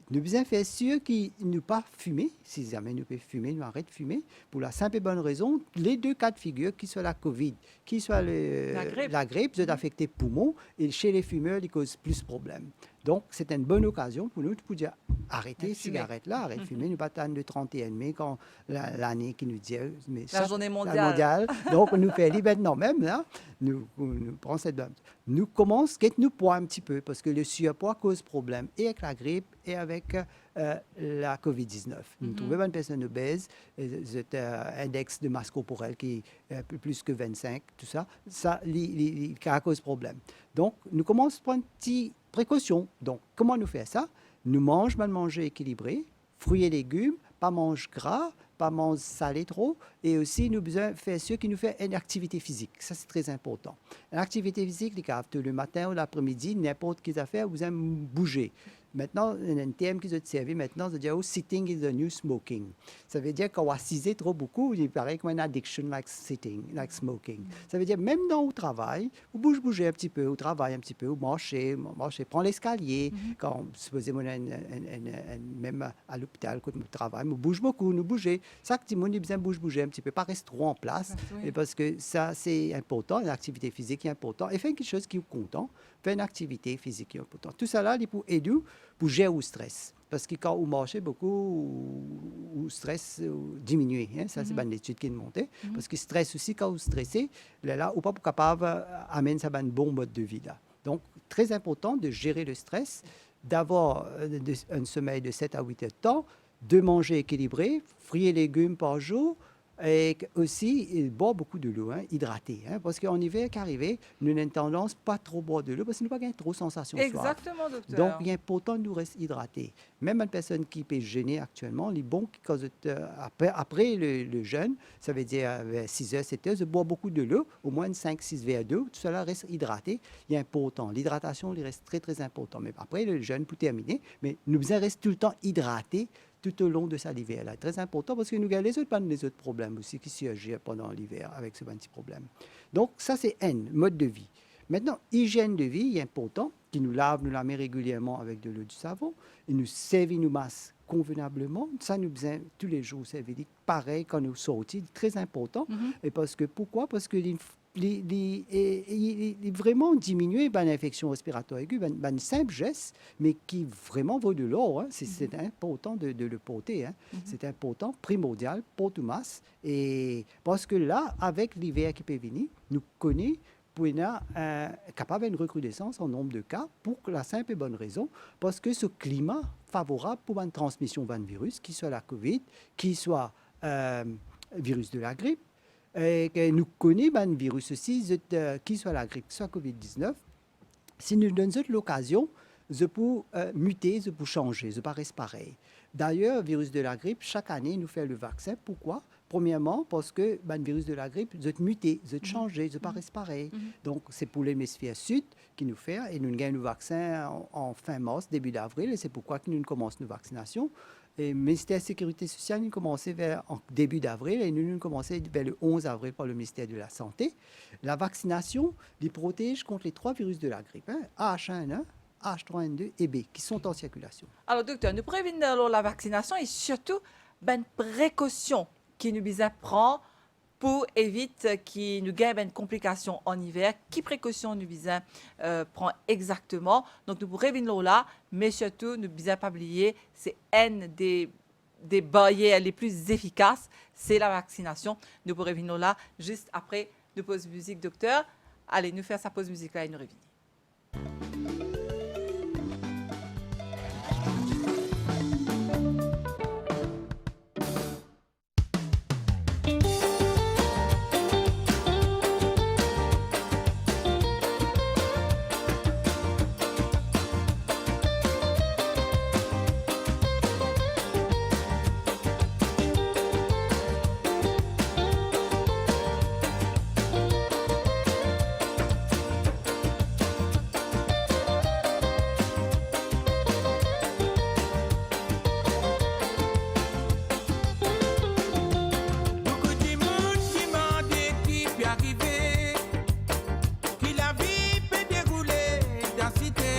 Speaker 2: Nous besoin faire sûr qu'ils ne pas fumer. Si jamais nous pouvons fumer, nous arrêtons de fumer. Pour la simple et bonne raison, les deux cas de figure, qu'il soit la COVID, qu'il soit la grippe, ça affecte les poumons. Et chez les fumeurs, ils causent plus de problèmes. Donc, c'est une bonne occasion pour nous de dire arrêtez cigarette là, arrêtez de fumer. Nous pas attendre le 31 mai quand l'année qui nous dit mais
Speaker 1: la journée mondiale.
Speaker 2: La mondiale. Donc, nous fait maintenant même là, nous prenons cette nous commençons à nous poids un petit peu parce que le surpoids cause problème et avec la grippe et avec la COVID-19. Nous trouvons une personne obèse, index de masse corporelle qui est plus que 25, tout ça, ça cause problème. Donc, nous commençons à prendre une petite précaution. Donc, comment nous faire ça? Nous mangeons, manger équilibré, fruits et légumes, pas manger gras, pas manger salé trop, et aussi nous besoin faire ce qui nous fait une activité physique. Ça, c'est très important. Une activité physique, le matin ou l'après-midi, n'importe quelle affaire, vous aimez bouger. Maintenant, un terme qui est servi maintenant, c'est dire sitting is the new smoking. Ça veut dire qu'on va assiser trop beaucoup, il paraît comme une addiction like sitting, like smoking. Ça veut dire même dans le travail, vous bougez un petit peu, vous travaillez un petit peu, vous marchez, prends l'escalier. Quand supposément même à l'hôpital, quand nous travaillons, nous bougeons beaucoup, nous bougeons. Ça, tout le monde a besoin de bouger un petit peu, pas rester trop en place, et parce que ça, c'est important, l'activité physique est importante. Et faire quelque chose qui est content, faire une activité physique qui est importante. Tout ça là, il pour aider pour gérer le stress. Parce que quand vous marchez beaucoup, le stress diminue. Hein? Ça, c'est une étude qui est montée. Parce que le stress aussi, quand vous stressez, là, vous n'êtes pas capable d'amener ça un bon mode de vie. Là. Donc, très important de gérer le stress, d'avoir un sommeil de 7 à 8 heures de temps, de manger équilibré, fruits et légumes par jour, et aussi boire beaucoup de l'eau, hydraté. Parce qu'en hiver qui arrive, nous avons une tendance pas trop boire de l'eau parce que nous n'avons pas gagné trop de sensation soif.
Speaker 1: Exactement, docteur.
Speaker 2: Donc, il est important de nous rester hydraté. Même une personne qui peut gêner actuellement, il est bon après le jeûne, ça veut dire vers 6 heures, 7 heures, de boire beaucoup de l'eau, au moins 5-6 verres d'eau, tout cela reste hydraté. Il est important. L'hydratation, il reste très, très important. Mais après le jeûne, pour terminer, mais nous devons rester tout le temps hydraté tout au long de ça l'hiver. C'est très important parce que nous avons les autres problèmes aussi qui surgissent pendant l'hiver avec ce petit problème. Donc, ça, c'est mode de vie. Maintenant, hygiène de vie est important, qui nous lave, nous la met régulièrement avec de l'eau du savon, et nous servit nos masques convenablement. Ça, nous besoin tous les jours servir. Pareil quand nous sortons, très important. Et parce que, pourquoi? Parce que il vraiment diminuer l'infection respiratoire aiguë, un simple geste, mais qui vraiment vaut de l'or. C'est important de le porter. C'est important, primordial pour tout masse. Et parce que là, avec l'hiver qui peut venir, nous connaissons pour capable une recrudescence en nombre de cas pour la simple et bonne raison, parce que ce climat favorable pour une transmission d'un virus, qui soit la COVID, qui soit virus de la grippe, et que nous connaissons un virus aussi, qui soit la grippe, soit COVID-19, si nous donnons l'occasion, je peux muter, je peux changer, je peux rester pareil. D'ailleurs, le virus de la grippe, chaque année, nous fait le vaccin. Pourquoi? Premièrement, parce que le virus de la grippe, je muter, je changer, je peux rester pareil. Donc, c'est pour l'hémisphère sud qui nous fait, et nous gagnons le vaccin en fin mars, début d'avril, et c'est pourquoi nous commençons nos vaccinations. Et le ministère de la Sécurité sociale, nous commençons en début d'avril et nous commençons vers le 11 avril par le ministère de la Santé. La vaccination les protège contre les 3 virus de la grippe, H1N1, H3N2 et B, qui sont en circulation.
Speaker 1: Alors, docteur, nous prévenons la vaccination et surtout, une précaution qui nous prend pour éviter qu'il nous gagne une complication en hiver. Quelle précaution nous prend exactement? Donc, nous prévenons là, mais surtout, nous ne pas oublier, c'est un des barrières les plus efficaces, c'est la vaccination. Nous prévenons là, juste après, nous pause musique, docteur. Allez, nous faire sa pause musicale et nous revenons.
Speaker 3: Beaucoup de monde demandait qui peut arriver, qui la vie peut dérouler dans la cité.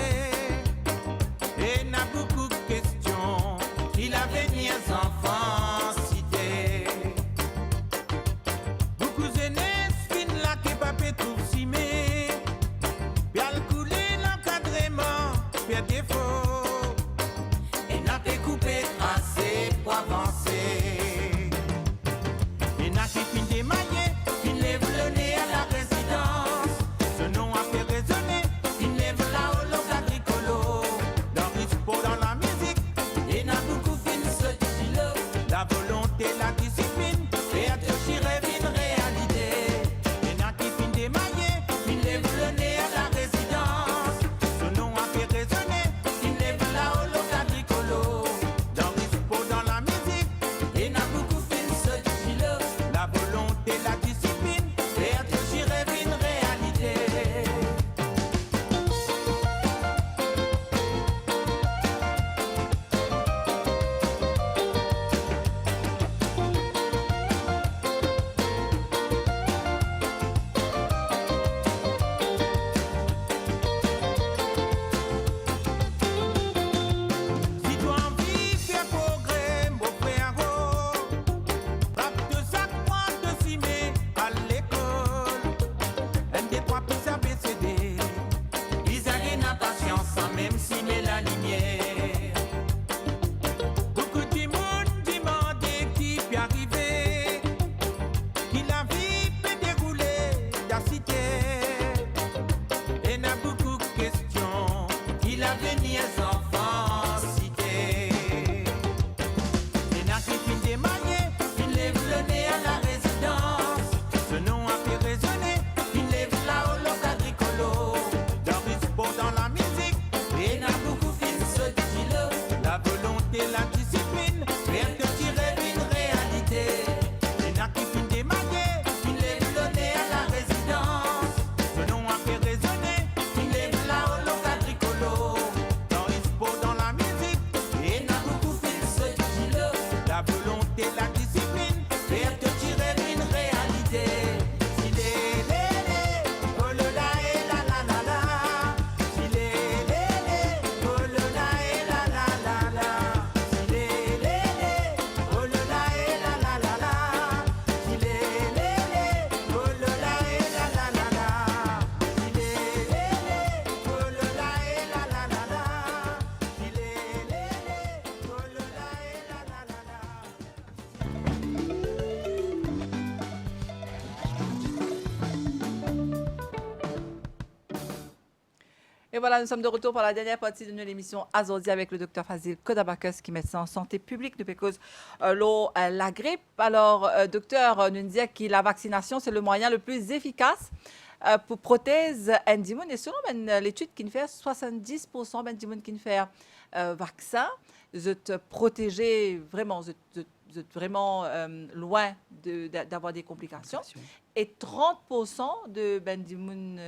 Speaker 3: Et n'a beaucoup de questions, qui l'avenir enfants cité. Beaucoup de jeunesse fin là qui pas peut trouver si mais, bien le couler l'encadrement, faire défaut. Et n'a pas coupé tracé pour avancer. Et n'a qui fin démaillé, qui lève le nez à la résidence. Ce nom a fait résonner, qui lève là au local agricolo. Dans le sport, dans la musique, et n'a beaucoup fin ce style. La volonté, la discipline, et à te tirer une réalité. Et n'a qui fin démaillé, qui lève le nez à la résidence. Ce nom a fait résonner, qui lève là au local agricolo. Dans le sport, dans la musique, et n'a beaucoup fin ce style. La volonté, la discipline, et à te tirer une réalité. Si tu as envie de faire progrès, mon frère, rap de sac, moi de cimer à l'école. Un des trois plus ABCD, ils avaient la patience sans même cimer la lumière. Beaucoup de monde demandait qui peut arriver, qui la vie peut dérouler dans la cité. Et n'a beaucoup de questions, qui l'avenir enfants cité. Et n'a qui fin démaillé, qui lève le nez à la résidence. Ce nom a fait résonner, qui lève là au local agricolo. Dans le sport, dans la musique, et n'a beaucoup fin ce style. La volonté, la discipline, faire te tirer une réalité. Et n'a qui fin démaillé, qui lève le nez à la résidence. Ce nom a fait résonner, qui lève là au local agricolo. Dans le sport, dans la musique, et n'a beaucoup fin ce style. La volonté, la discipline, faire te tirer une réalité. Si les oh le la et la la la la. Si les oh le la et la la la la. Si les oh le la et la la la la. Si les oh le la et la la la la. Si les oh le la et la la la la. Si les oh le la et la la la la.
Speaker 1: Et voilà, nous sommes de retour pour la dernière partie de notre émission Azodi avec le docteur Fazil Kodabakos, qui est médecin en santé publique depuis cause la grippe. Alors, docteur, nous disait que la vaccination, c'est le moyen le plus efficace pour prothèse Indimoun. Et selon l'étude qui nous fait 70% d'Indimoun qui nous fait vaccin, je te protéger vraiment, vous êtes vraiment loin d'avoir des complications. Et 30% de Bendimoun,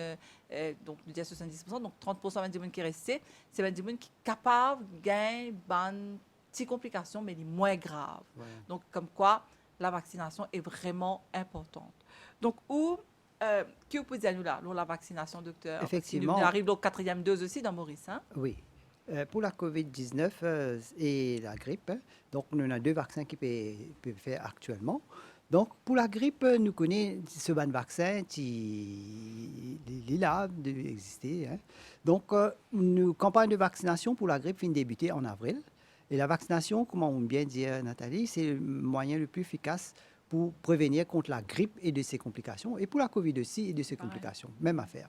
Speaker 1: donc nous disons 70%, donc 30% de Bendimoun qui est resté, c'est Bendimoun qui est capable de gagner des petites complications, mais les moins graves.
Speaker 2: Ouais.
Speaker 1: Donc, comme quoi, la vaccination est vraiment importante. Donc, qui vous peut dire nous là, la vaccination, docteur?
Speaker 2: Effectivement.
Speaker 1: Nous arrive au 4e dose aussi dans Maurice. Hein?
Speaker 2: Oui. Pour la COVID-19 et la grippe, donc on a 2 vaccins qui peuvent faire actuellement. Donc pour la grippe, nous connaissons ce ban vaccin qui est là d'exister. Hein. Donc une campagne de vaccination pour la grippe vient de débuter en avril. Et la vaccination, comme on bien dit Nathalie, c'est le moyen le plus efficace pour prévenir contre la grippe et de ses complications. Et pour la COVID aussi et de ses complications, même affaire.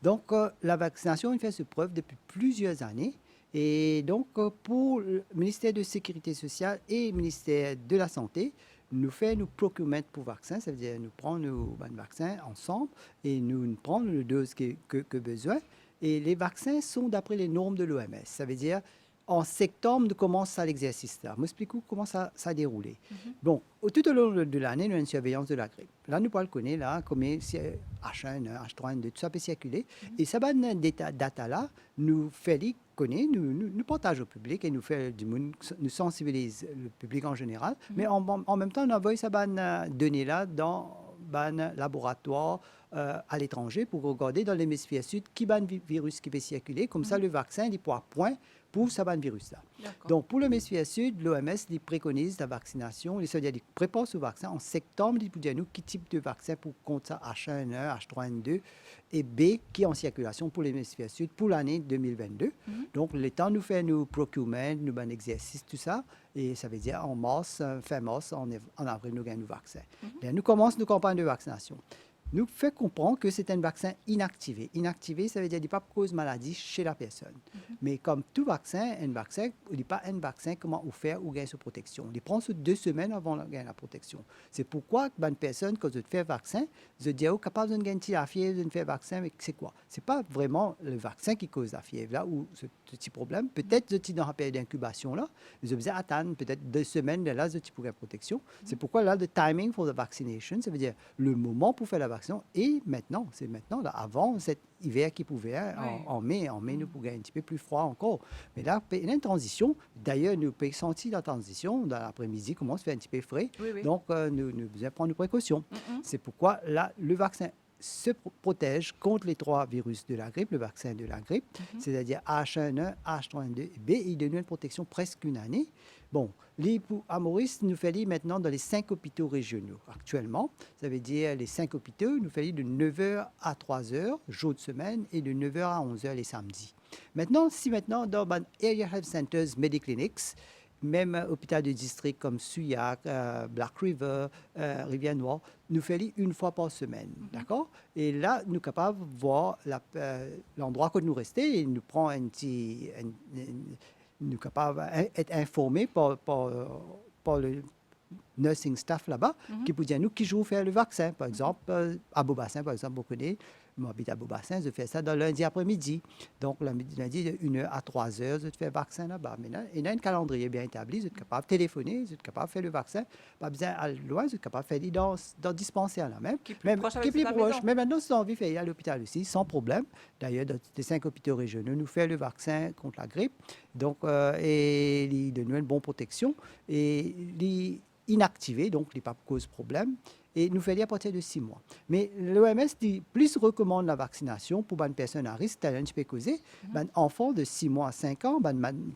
Speaker 2: Donc, la vaccination, elle fait ses preuves depuis plusieurs années. Et donc, pour le ministère de la Sécurité sociale et le ministère de la Santé, nous faisons nos procurements pour vaccins, ça veut dire nous prenons nos vaccins ensemble et nous prenons le dose que besoin. Et les vaccins sont d'après les normes de l'OMS. Ça veut dire, en septembre, nous commençons l'exercice là. Je m'explique comment ça a déroulé. Bon, tout au long de l'année, nous avons une surveillance de la grippe. Là, nous pouvons connaître là, combien H1N1, H3N2, tout ça peut circuler. Et ça, data-là, nous fait connaître, nous partageons au public et nous fait du monde, nous sensibilise le public en général. Mais en même temps, nous envoie ces données-là dans un laboratoire à l'étranger pour regarder dans l'hémisphère sud qui est le virus qui peut circuler. Comme ça, le vaccin, il pourra point pour ce virus-là. Donc, pour l'hémisphère sud, l'OMS préconise la vaccination. C'est-à-dire qu'il prépare ce vaccin en septembre. Il peut dire nous quel type de vaccin pour contre ça, H1N1, H3N2 et B qui est en circulation pour l'hémisphère sud pour l'année 2022. Donc, le temps nous fait nos procurements, nous un exercice, tout ça. Et ça veut dire en mars, fin mars, en avril, nous gagnons nos vaccins. Nous commençons nos campagnes de vaccination. Nous fait comprendre que c'est un vaccin inactivé. Inactivé, ça veut dire qu'il n'y a pas de cause maladie chez la personne. Mais comme tout vaccin, il n'est pas un vaccin comment on fait ou gagner sa protection. On les prend sur 2 semaines avant de gagner la protection. C'est pourquoi une personne, quand elle fait vaccin, elle dit oh, capable de gagner la fièvre, de faire vaccin, mais c'est quoi? Ce n'est pas vraiment le vaccin qui cause la fièvre, là, ou ce petit problème. Peut-être ce petit dans la période d'incubation, là, vous avez attendre peut-être 2 semaines, là, ce petit pour la protection. C'est pourquoi là, le timing for the vaccination, ça veut dire le moment pour faire la vaccination. Et maintenant, c'est maintenant, là, avant cet hiver qui pouvait, en mai, nous pouvions un petit peu plus froid encore. Mais là, il y a une transition. D'ailleurs, nous pouvons sentir la transition dans l'après-midi, commence à faire un petit peu frais. Donc, nous devons prendre nos précautions. C'est pourquoi là, le vaccin se protège contre les 3 virus de la grippe, le vaccin de la grippe, c'est-à-dire H1N1, H3N2 et B. Il donne une protection presque une année. Bon, à Maurice, nous fait maintenant dans les 5 hôpitaux régionaux. Actuellement, ça veut dire les 5 hôpitaux, nous fait de 9h à 3h, jour de semaine, et de 9h à 11h les samedis. Maintenant, dans Area Health Centers, Mediclinics, même hôpital de district comme Suyac, Black River, Rivière-Noire, nous fait une fois par semaine, d'accord? Et là, nous sommes capables de voir l'endroit où nous restons et nous prend un petit... nous sommes capables d'être informés par le nursing staff là-bas qui peut dire nous qui jouent faire le vaccin. Par exemple, à Beaubassin, par exemple, vous connaissez, moi j'habite à Beaubassin, je fais ça dans lundi après-midi. Donc, lundi de 1h à 3h, je fais le vaccin là-bas. Mais là, il y a un calendrier bien établi, vous êtes capable de téléphoner, vous êtes capable de faire le vaccin. Pas besoin d'aller loin, vous êtes capable de faire dans le dispensaire là même.
Speaker 1: Qui est plus proche.
Speaker 2: Mais maintenant, si vous avez envie de faire à l'hôpital aussi, sans problème. D'ailleurs, dans les 5 hôpitaux régionaux, nous faisons le vaccin contre la grippe. Donc, et il donne une bonne protection. Et inactivé, donc il n'y a pas de cause problème. Et nous faisons à partir de 6 mois. Mais l'OMS dit plus recommande la vaccination pour une personne à risque, tel un petit peu causé, un enfant de 6 mois à 5 ans,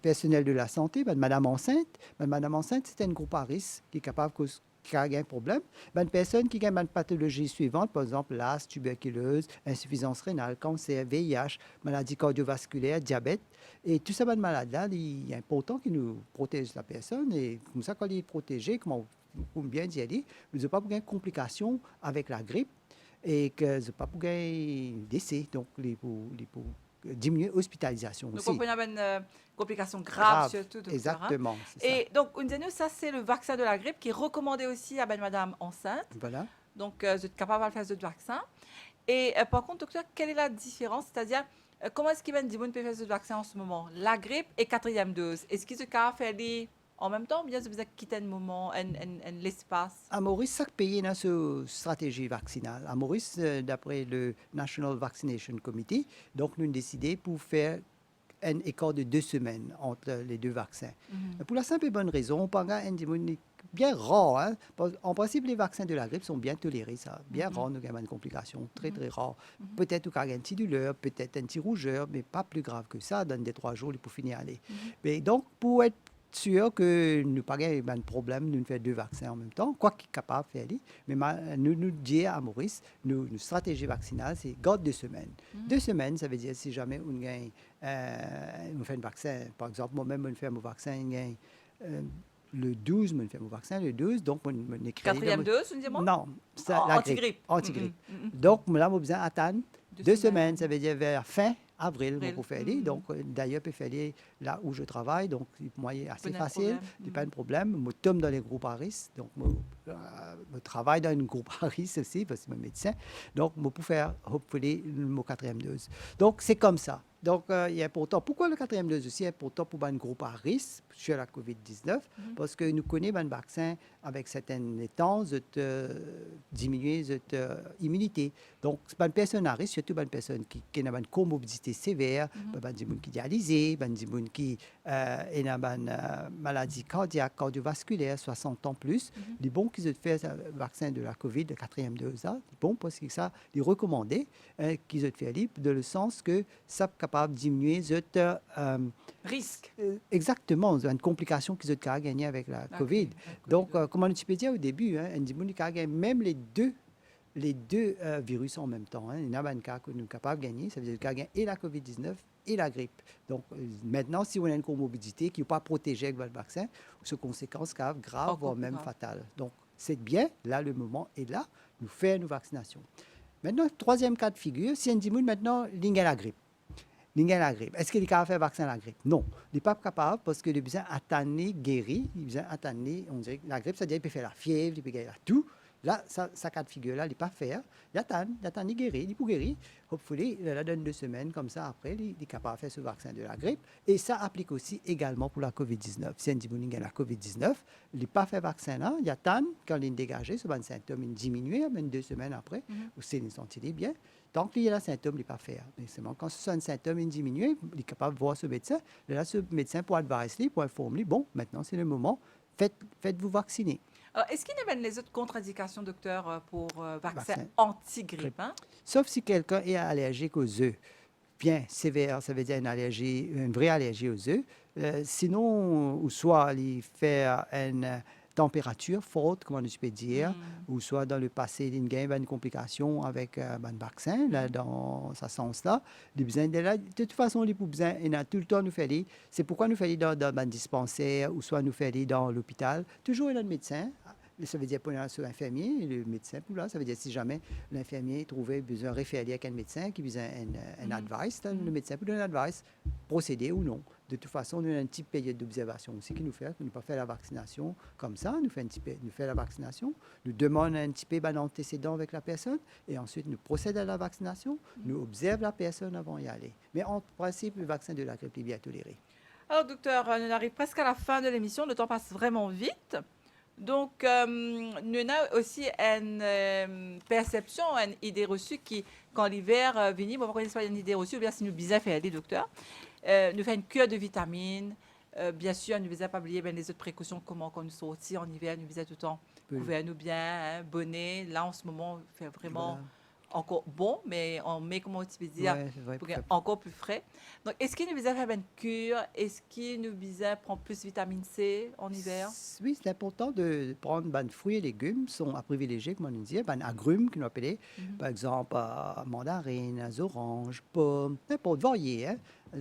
Speaker 2: personnel de la santé, madame enceinte. Madame enceinte, c'est un groupe à risque qui est capable qui a un problème. Une personne qui a une pathologie suivante, par exemple l'asthme, tuberculose, insuffisance rénale, cancer, VIH, maladie cardiovasculaire, diabète. Et tout ça, malade-là, il est important qu'il nous protège la personne. Et comme ça, quand il est protégé, comme bien dit, nous n'avons pas de complications avec la grippe et que nous n'avons pas de décès. Donc, pour diminuer l'hospitalisation aussi.
Speaker 1: Donc, on a une complication grave surtout.
Speaker 2: Exactement.
Speaker 1: Et donc, ça, c'est le vaccin de la grippe qui est recommandé aussi à madame enceinte.
Speaker 2: Voilà.
Speaker 1: Donc, vous êtes capable de faire ce vaccin. Et par contre, docteur, quelle est la différence? C'est-à-dire, comment est-ce qu'il va dire qu'on peut faire ce vaccin en ce moment? La grippe et 4e dose. Est-ce qu'il se peut faire en même temps, bien, vous avez quitté un moment, l'espace? À
Speaker 2: Maurice, chaque pays a sa stratégie vaccinale. À Maurice, d'après le National Vaccination Committee, donc nous avons décidé pour faire un écart de 2 semaines entre les 2 vaccins. Pour la simple et bonne raison, on parle un bien rare. Hein? En principe, les vaccins de la grippe sont bien tolérés. Ça. Bien rare, nous avons une complication très, très rare. Peut-être qu'il y a un petit douleur, peut-être un petit rougeur, mais pas plus grave que ça. Dans des 3 jours, il faut finir aller. Mais donc, pour être sûr que nous n'avons pas de problème, nous faisons 2 vaccins en même temps, quoi qu'il est capable de faire. Mais nous disons à Maurice, notre stratégie vaccinale, c'est garde 2 semaines. 2 semaines, ça veut dire si jamais on fait un vaccin, par exemple, moi-même, on fait mon vaccin, le 12, on fait mon vaccin, le 12, donc on écrit...
Speaker 1: 4e dose, on dit moi?
Speaker 2: Non,
Speaker 1: la anti-grippe.
Speaker 2: Anti-grippe. Donc, là, on a besoin d'attendre 2 semaines, ça veut dire vers fin avril,
Speaker 1: Avril.
Speaker 2: on peut faire aller. Donc, d'ailleurs, peut faire aller là où je travaille. Donc, moi, il est assez
Speaker 1: Pas de
Speaker 2: facile,
Speaker 1: problème.
Speaker 2: il n'y a pas de problème. Je tombe dans les groupes à risque. Donc, je travaille dans un groupe à risque aussi, parce que je suis médecin. Donc, je peux faire, hopefully, mon 4e dose. Donc, c'est comme ça. Donc, il est important. Pourquoi le 4e dose aussi est important pour un groupe à risque sur la COVID-19? Parce que nous connaissons un vaccin avec certains temps, diminuer l'immunité. Donc, c'est pas une personne à risque, surtout une personne qui a une comorbidité sévère, une personne qui est dialysée, une personne qui a une maladie cardiaque, cardiovasculaire, 60 ans plus. Il est bon qu'ils aient fait le vaccin de la COVID, de 4e dose. C'est bon parce que ça, il est recommandé qu'ils aient fait dans le sens que ça est capable de diminuer
Speaker 1: Risque.
Speaker 2: exactement une complication qu'ils ont gagné avec la COVID. Donc, comme on peux dire au début, on a gagné même les deux virus en même temps. Il y en a un cas que nous sommes capables de gagner, ça veut dire gagner et la COVID-19 et la grippe. Donc, maintenant, si on a une comorbidité qui n'est pas protégée avec votre vaccin, c'est conséquences graves, voire même fatales. Donc, c'est bien, là, le moment est là, nous faisons nos vaccinations. Maintenant, 3e cas de figure, si on dit maintenant, il y a la grippe. La grippe. Est-ce qu'il est capable de faire vaccin à la grippe? Non. Il n'est pas capable parce qu'il a besoin d'attendre guéri. Il a besoin d'attendre, on dirait que la grippe, ça veut dire qu'il peut faire la fièvre, il peut faire tout. Là, ça cas de figure-là, il n'est pas faire. Il attend guérir, il peut guérir. Hopefully, il la donne 2 semaines, comme ça, après, il est capable de faire ce vaccin de la grippe. Et ça applique aussi également pour la COVID-19. Si un a la COVID-19, il n'est pas fait vaccin là, il attend, quand il est dégagé, ce symptôme il diminue, même 2 semaines après, ou s'il est senti bien. Tant qu'il y a un symptôme, il n'est pas faire. Mais seulement quand ce symptôme est diminué, il est capable de voir ce médecin. Et là, ce médecin pour adviser, pour informer, bon, maintenant c'est le moment, faites-vous vacciner.
Speaker 1: Alors, est-ce qu'il y a les autres contre-indications, docteur, pour vaccin
Speaker 2: Vaccin.
Speaker 1: anti-grippe? Hein?
Speaker 2: Sauf si quelqu'un est allergique aux œufs. Bien sévère, ça veut dire une vraie allergie aux œufs. Sinon, ou soit il fait une température forte, comment je peux dire, ou soit dans le passé, il y a une complication avec un vaccin, là, dans ce sens-là. De toute façon, les besoin, il a tout le temps nous fait aller. C'est pourquoi nous fait aller dans un dispensaire, ou soit nous fait aller dans l'hôpital. Toujours il y a un médecin. Ça veut dire pour l'infirmier, le médecin, pour là, ça veut dire si jamais l'infirmier trouvait besoin de référer avec un médecin qui besoin un advice, le médecin peut donner un advice, procéder ou non. De toute façon, nous avons une petite période d'observation aussi qui nous fait, nous pas faire la vaccination comme ça, nous fait la vaccination, nous demandons un petit peu d'antécédent avec la personne et ensuite nous procédons à la vaccination, nous observons la personne avant d'y aller. Mais en principe, le vaccin de la grippe est bien toléré.
Speaker 1: Alors, docteur, on arrive presque à la fin de l'émission, le temps passe vraiment vite. Donc, nous avons aussi une perception, une idée reçue qui, quand l'hiver vient, on va pas une idée reçue, ou bien si nous bisons faire aller, docteur, nous fait une cure de vitamines. Bien sûr, nous ne devons pas oublier les autres précautions, comment quand nous sortis en hiver, nous visons tout le temps, couvrir nous bien, bonnet. Là, en ce moment, on fait vraiment encore bon, mais on met, comment tu peux dire, pour encore plus frais. Donc, est-ce qu'il nous besoin faire une cure? Est-ce qu'il nous besoin prendre plus de vitamine C en hiver?
Speaker 2: Oui, c'est important de prendre des fruits et légumes, sont à privilégier, comme on dit, des agrumes, qu'on appelle, par exemple, mandarines, oranges, pommes, n'importe, variés. Hein.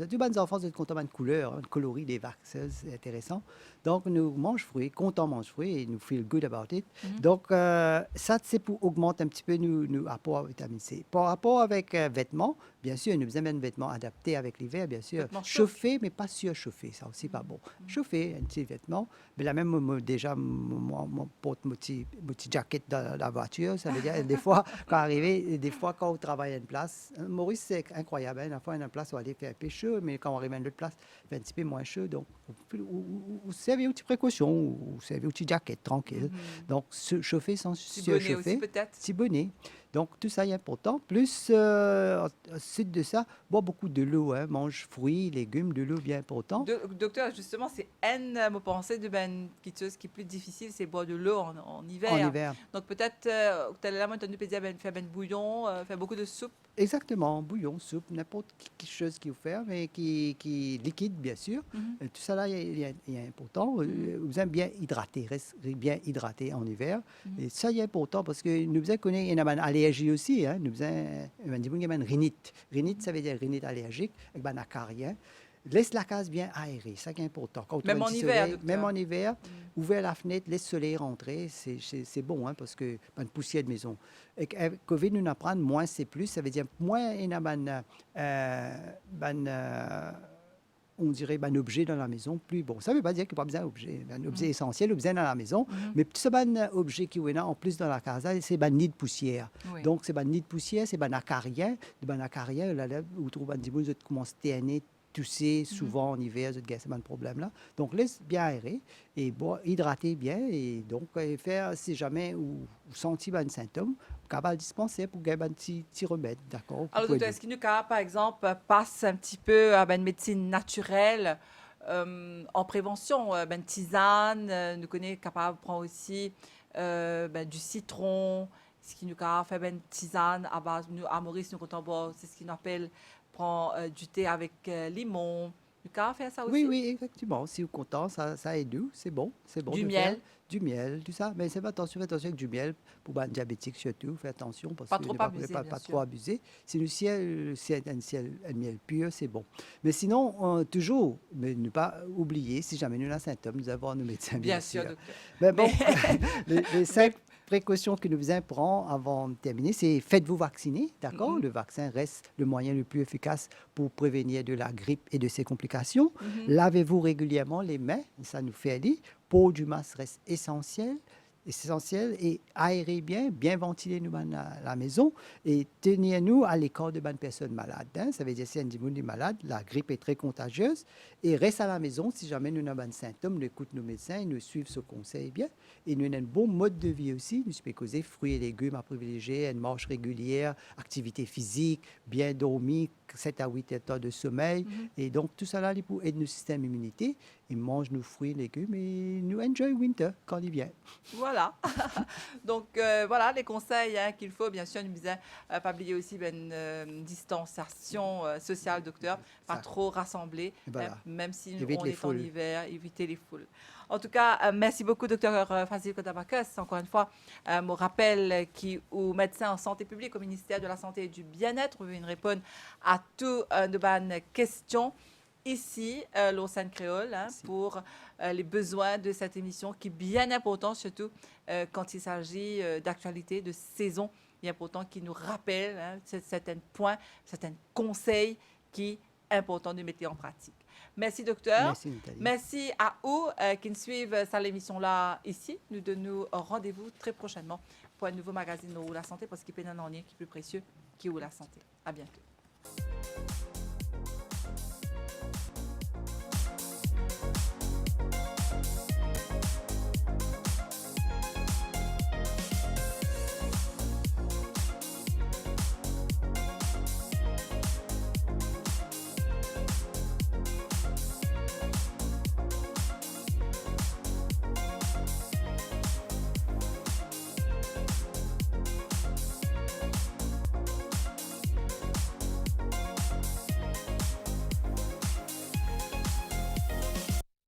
Speaker 2: Tous les enfants sont contents de couleur, de coloris des vaccins, c'est intéressant. Donc, nous mangeons fruits, contents de manger fruits et nous feel good about it. Donc, ça, c'est pour augmenter un petit peu nos apports à vitamine C. Par rapport avec vêtements, bien sûr, nous avons des vêtements adaptés avec l'hiver, bien sûr. Chauffés, mais pas surchauffés, ça aussi pas bon. Chauffés, un petit vêtement. Mais là même, déjà, mon porte mon petit jacket dans la voiture. Ça veut dire, des fois, quand on travaille à une place, Maurice, c'est incroyable. Hein? Une fois, à une place, on va aller faire un peu chaud, mais quand on arrive à une autre place, il fait un petit peu moins chaud. Donc, vous savez, une petite précaution, vous savez, une petite jacket, tranquille. Donc, chauffer sans surchauffer. Petit bonnet. Donc, tout ça est important. Plus, ensuite de ça, boire beaucoup de l'eau. Hein. Mange fruits, légumes, de l'eau bien important.
Speaker 1: Docteur, justement, c'est une pensée de quelque chose qui est plus difficile, c'est boire de l'eau en hiver.
Speaker 2: En hiver.
Speaker 1: Donc, peut-être, tu as là, tu peux dire, faire un bouillon, faire beaucoup de soupe.
Speaker 2: Exactement, bouillon, soupe, n'importe quelle chose qu'il faut faire, mais qui est liquide, bien sûr. Tout ça là, il est important. Vous avez bien hydraté, restez bien hydraté en hiver. Et ça, il est important parce que nous avons connu, il y a une allergie aussi. Hein. Nous avons une rhinite. Rhinite, ça veut dire rhinite allergique, avec un acarien. laisse la case bien aérée, c'est ça qui est important. Quand
Speaker 1: Même
Speaker 2: on a
Speaker 1: en
Speaker 2: du
Speaker 1: hiver,
Speaker 2: soleil,
Speaker 1: docteur.
Speaker 2: même en hiver, ouvert la fenêtre, laisse le soleil rentrer, c'est bon, hein, parce que une poussière de maison. Et Covid nous apprend moins c'est plus, ça veut dire moins il y a on dirait un objet dans la maison, plus bon. Ça ne veut pas dire qu'il n'y a pas besoin d'objet. Un objet essentiel, objet dans la maison, mais ce objet qui est là en plus dans la casa, c'est un nid de poussière.
Speaker 1: Oui.
Speaker 2: Donc, c'est un nid de poussière, c'est un acarien. De acarien, là, vous trouvez un petit peu, vous commencez à terner, tousser souvent en hiver, c'est un problème là. Donc, laisse bien aérer et bon, hydrater bien et donc faire, si jamais vous sentez un symptôme, capable de dispenser pour gagner un petit remède, d'accord?
Speaker 1: Alors, docteur, est-ce qu'il nous capable, par exemple, passe un petit peu à une médecine naturelle en prévention, une tisane, nous connaît capable de prendre aussi du citron, ce qui nous capable faire une tisane à base, nous, à Maurice, nous comptons boire, c'est ce qu'on appelle prendre du thé avec limon. Nous capable faire ça aussi?
Speaker 2: Oui, oui, effectivement. Si vous êtes content, ça aide, c'est bon
Speaker 1: Du
Speaker 2: de
Speaker 1: miel.
Speaker 2: faire. Du miel, tout ça. Mais faites attention avec du miel pour les diabétiques surtout. Faites attention parce
Speaker 1: Pas
Speaker 2: que
Speaker 1: trop
Speaker 2: ne
Speaker 1: abuser,
Speaker 2: pas
Speaker 1: bien sûr.
Speaker 2: trop abuser. Si le ciel, c'est un miel pur, c'est bon. Mais sinon, toujours, mais ne pas oublier, si jamais nous avons un symptôme, nous avons nos médecins,
Speaker 1: Bien sûr, docteur.
Speaker 2: Mais bon, les 5 précautions que nous vous prenons avant de terminer, c'est faites-vous vacciner, d'accord? Le vaccin reste le moyen le plus efficace pour prévenir de la grippe et de ses complications. Lavez-vous régulièrement les mains, ça nous fait aller. Port du masque reste essentiel et aérez bien ventiler nous la maison et tenez-nous à l'écart de bonnes personnes malades. Hein. Ça veut dire si un monde est malade, la grippe est très contagieuse et reste à la maison si jamais nous avons des symptômes, nous écoutons nos médecins, nous suivons ce conseil bien et nous avons un bon mode de vie aussi. Nous pouvons causer fruits et légumes à privilégier, une marche régulière, activité physique, bien dormir, 7 à 8 heures de sommeil et donc tout ça là pour aider notre système immunité. Ils mangent nos fruits et légumes et nous enjoy winter quand il vient.
Speaker 1: Voilà. Donc, voilà les conseils qu'il faut. Bien sûr, nous disons, pas oublier aussi une distanciation sociale, docteur. Pas
Speaker 2: Ça.
Speaker 1: trop rassembler,
Speaker 2: Voilà.
Speaker 1: même si
Speaker 2: Évite
Speaker 1: on
Speaker 2: les
Speaker 1: est en
Speaker 2: foules.
Speaker 1: hiver, éviter les foules. En tout cas, merci beaucoup, docteur Fazil Kodabakos. Encore une fois, mon rappel qui au médecin en santé publique au ministère de la Santé et du Bien-être, vous venez répondre à toutes nos questions ici, Lausanne Créole, pour les besoins de cette émission qui est bien important, surtout quand il s'agit d'actualité, de saison. Il est important qu'il nous rappelle certains points, certains conseils qui est important de mettre en pratique. Merci, docteur.
Speaker 2: Merci, Nathalie.
Speaker 1: Merci à vous qui nous suivent cette émission-là ici. Nous donnons rendez-vous très prochainement pour un nouveau magazine de la santé parce qu'il y a un lien qui est plus précieux qui est la santé. À bientôt.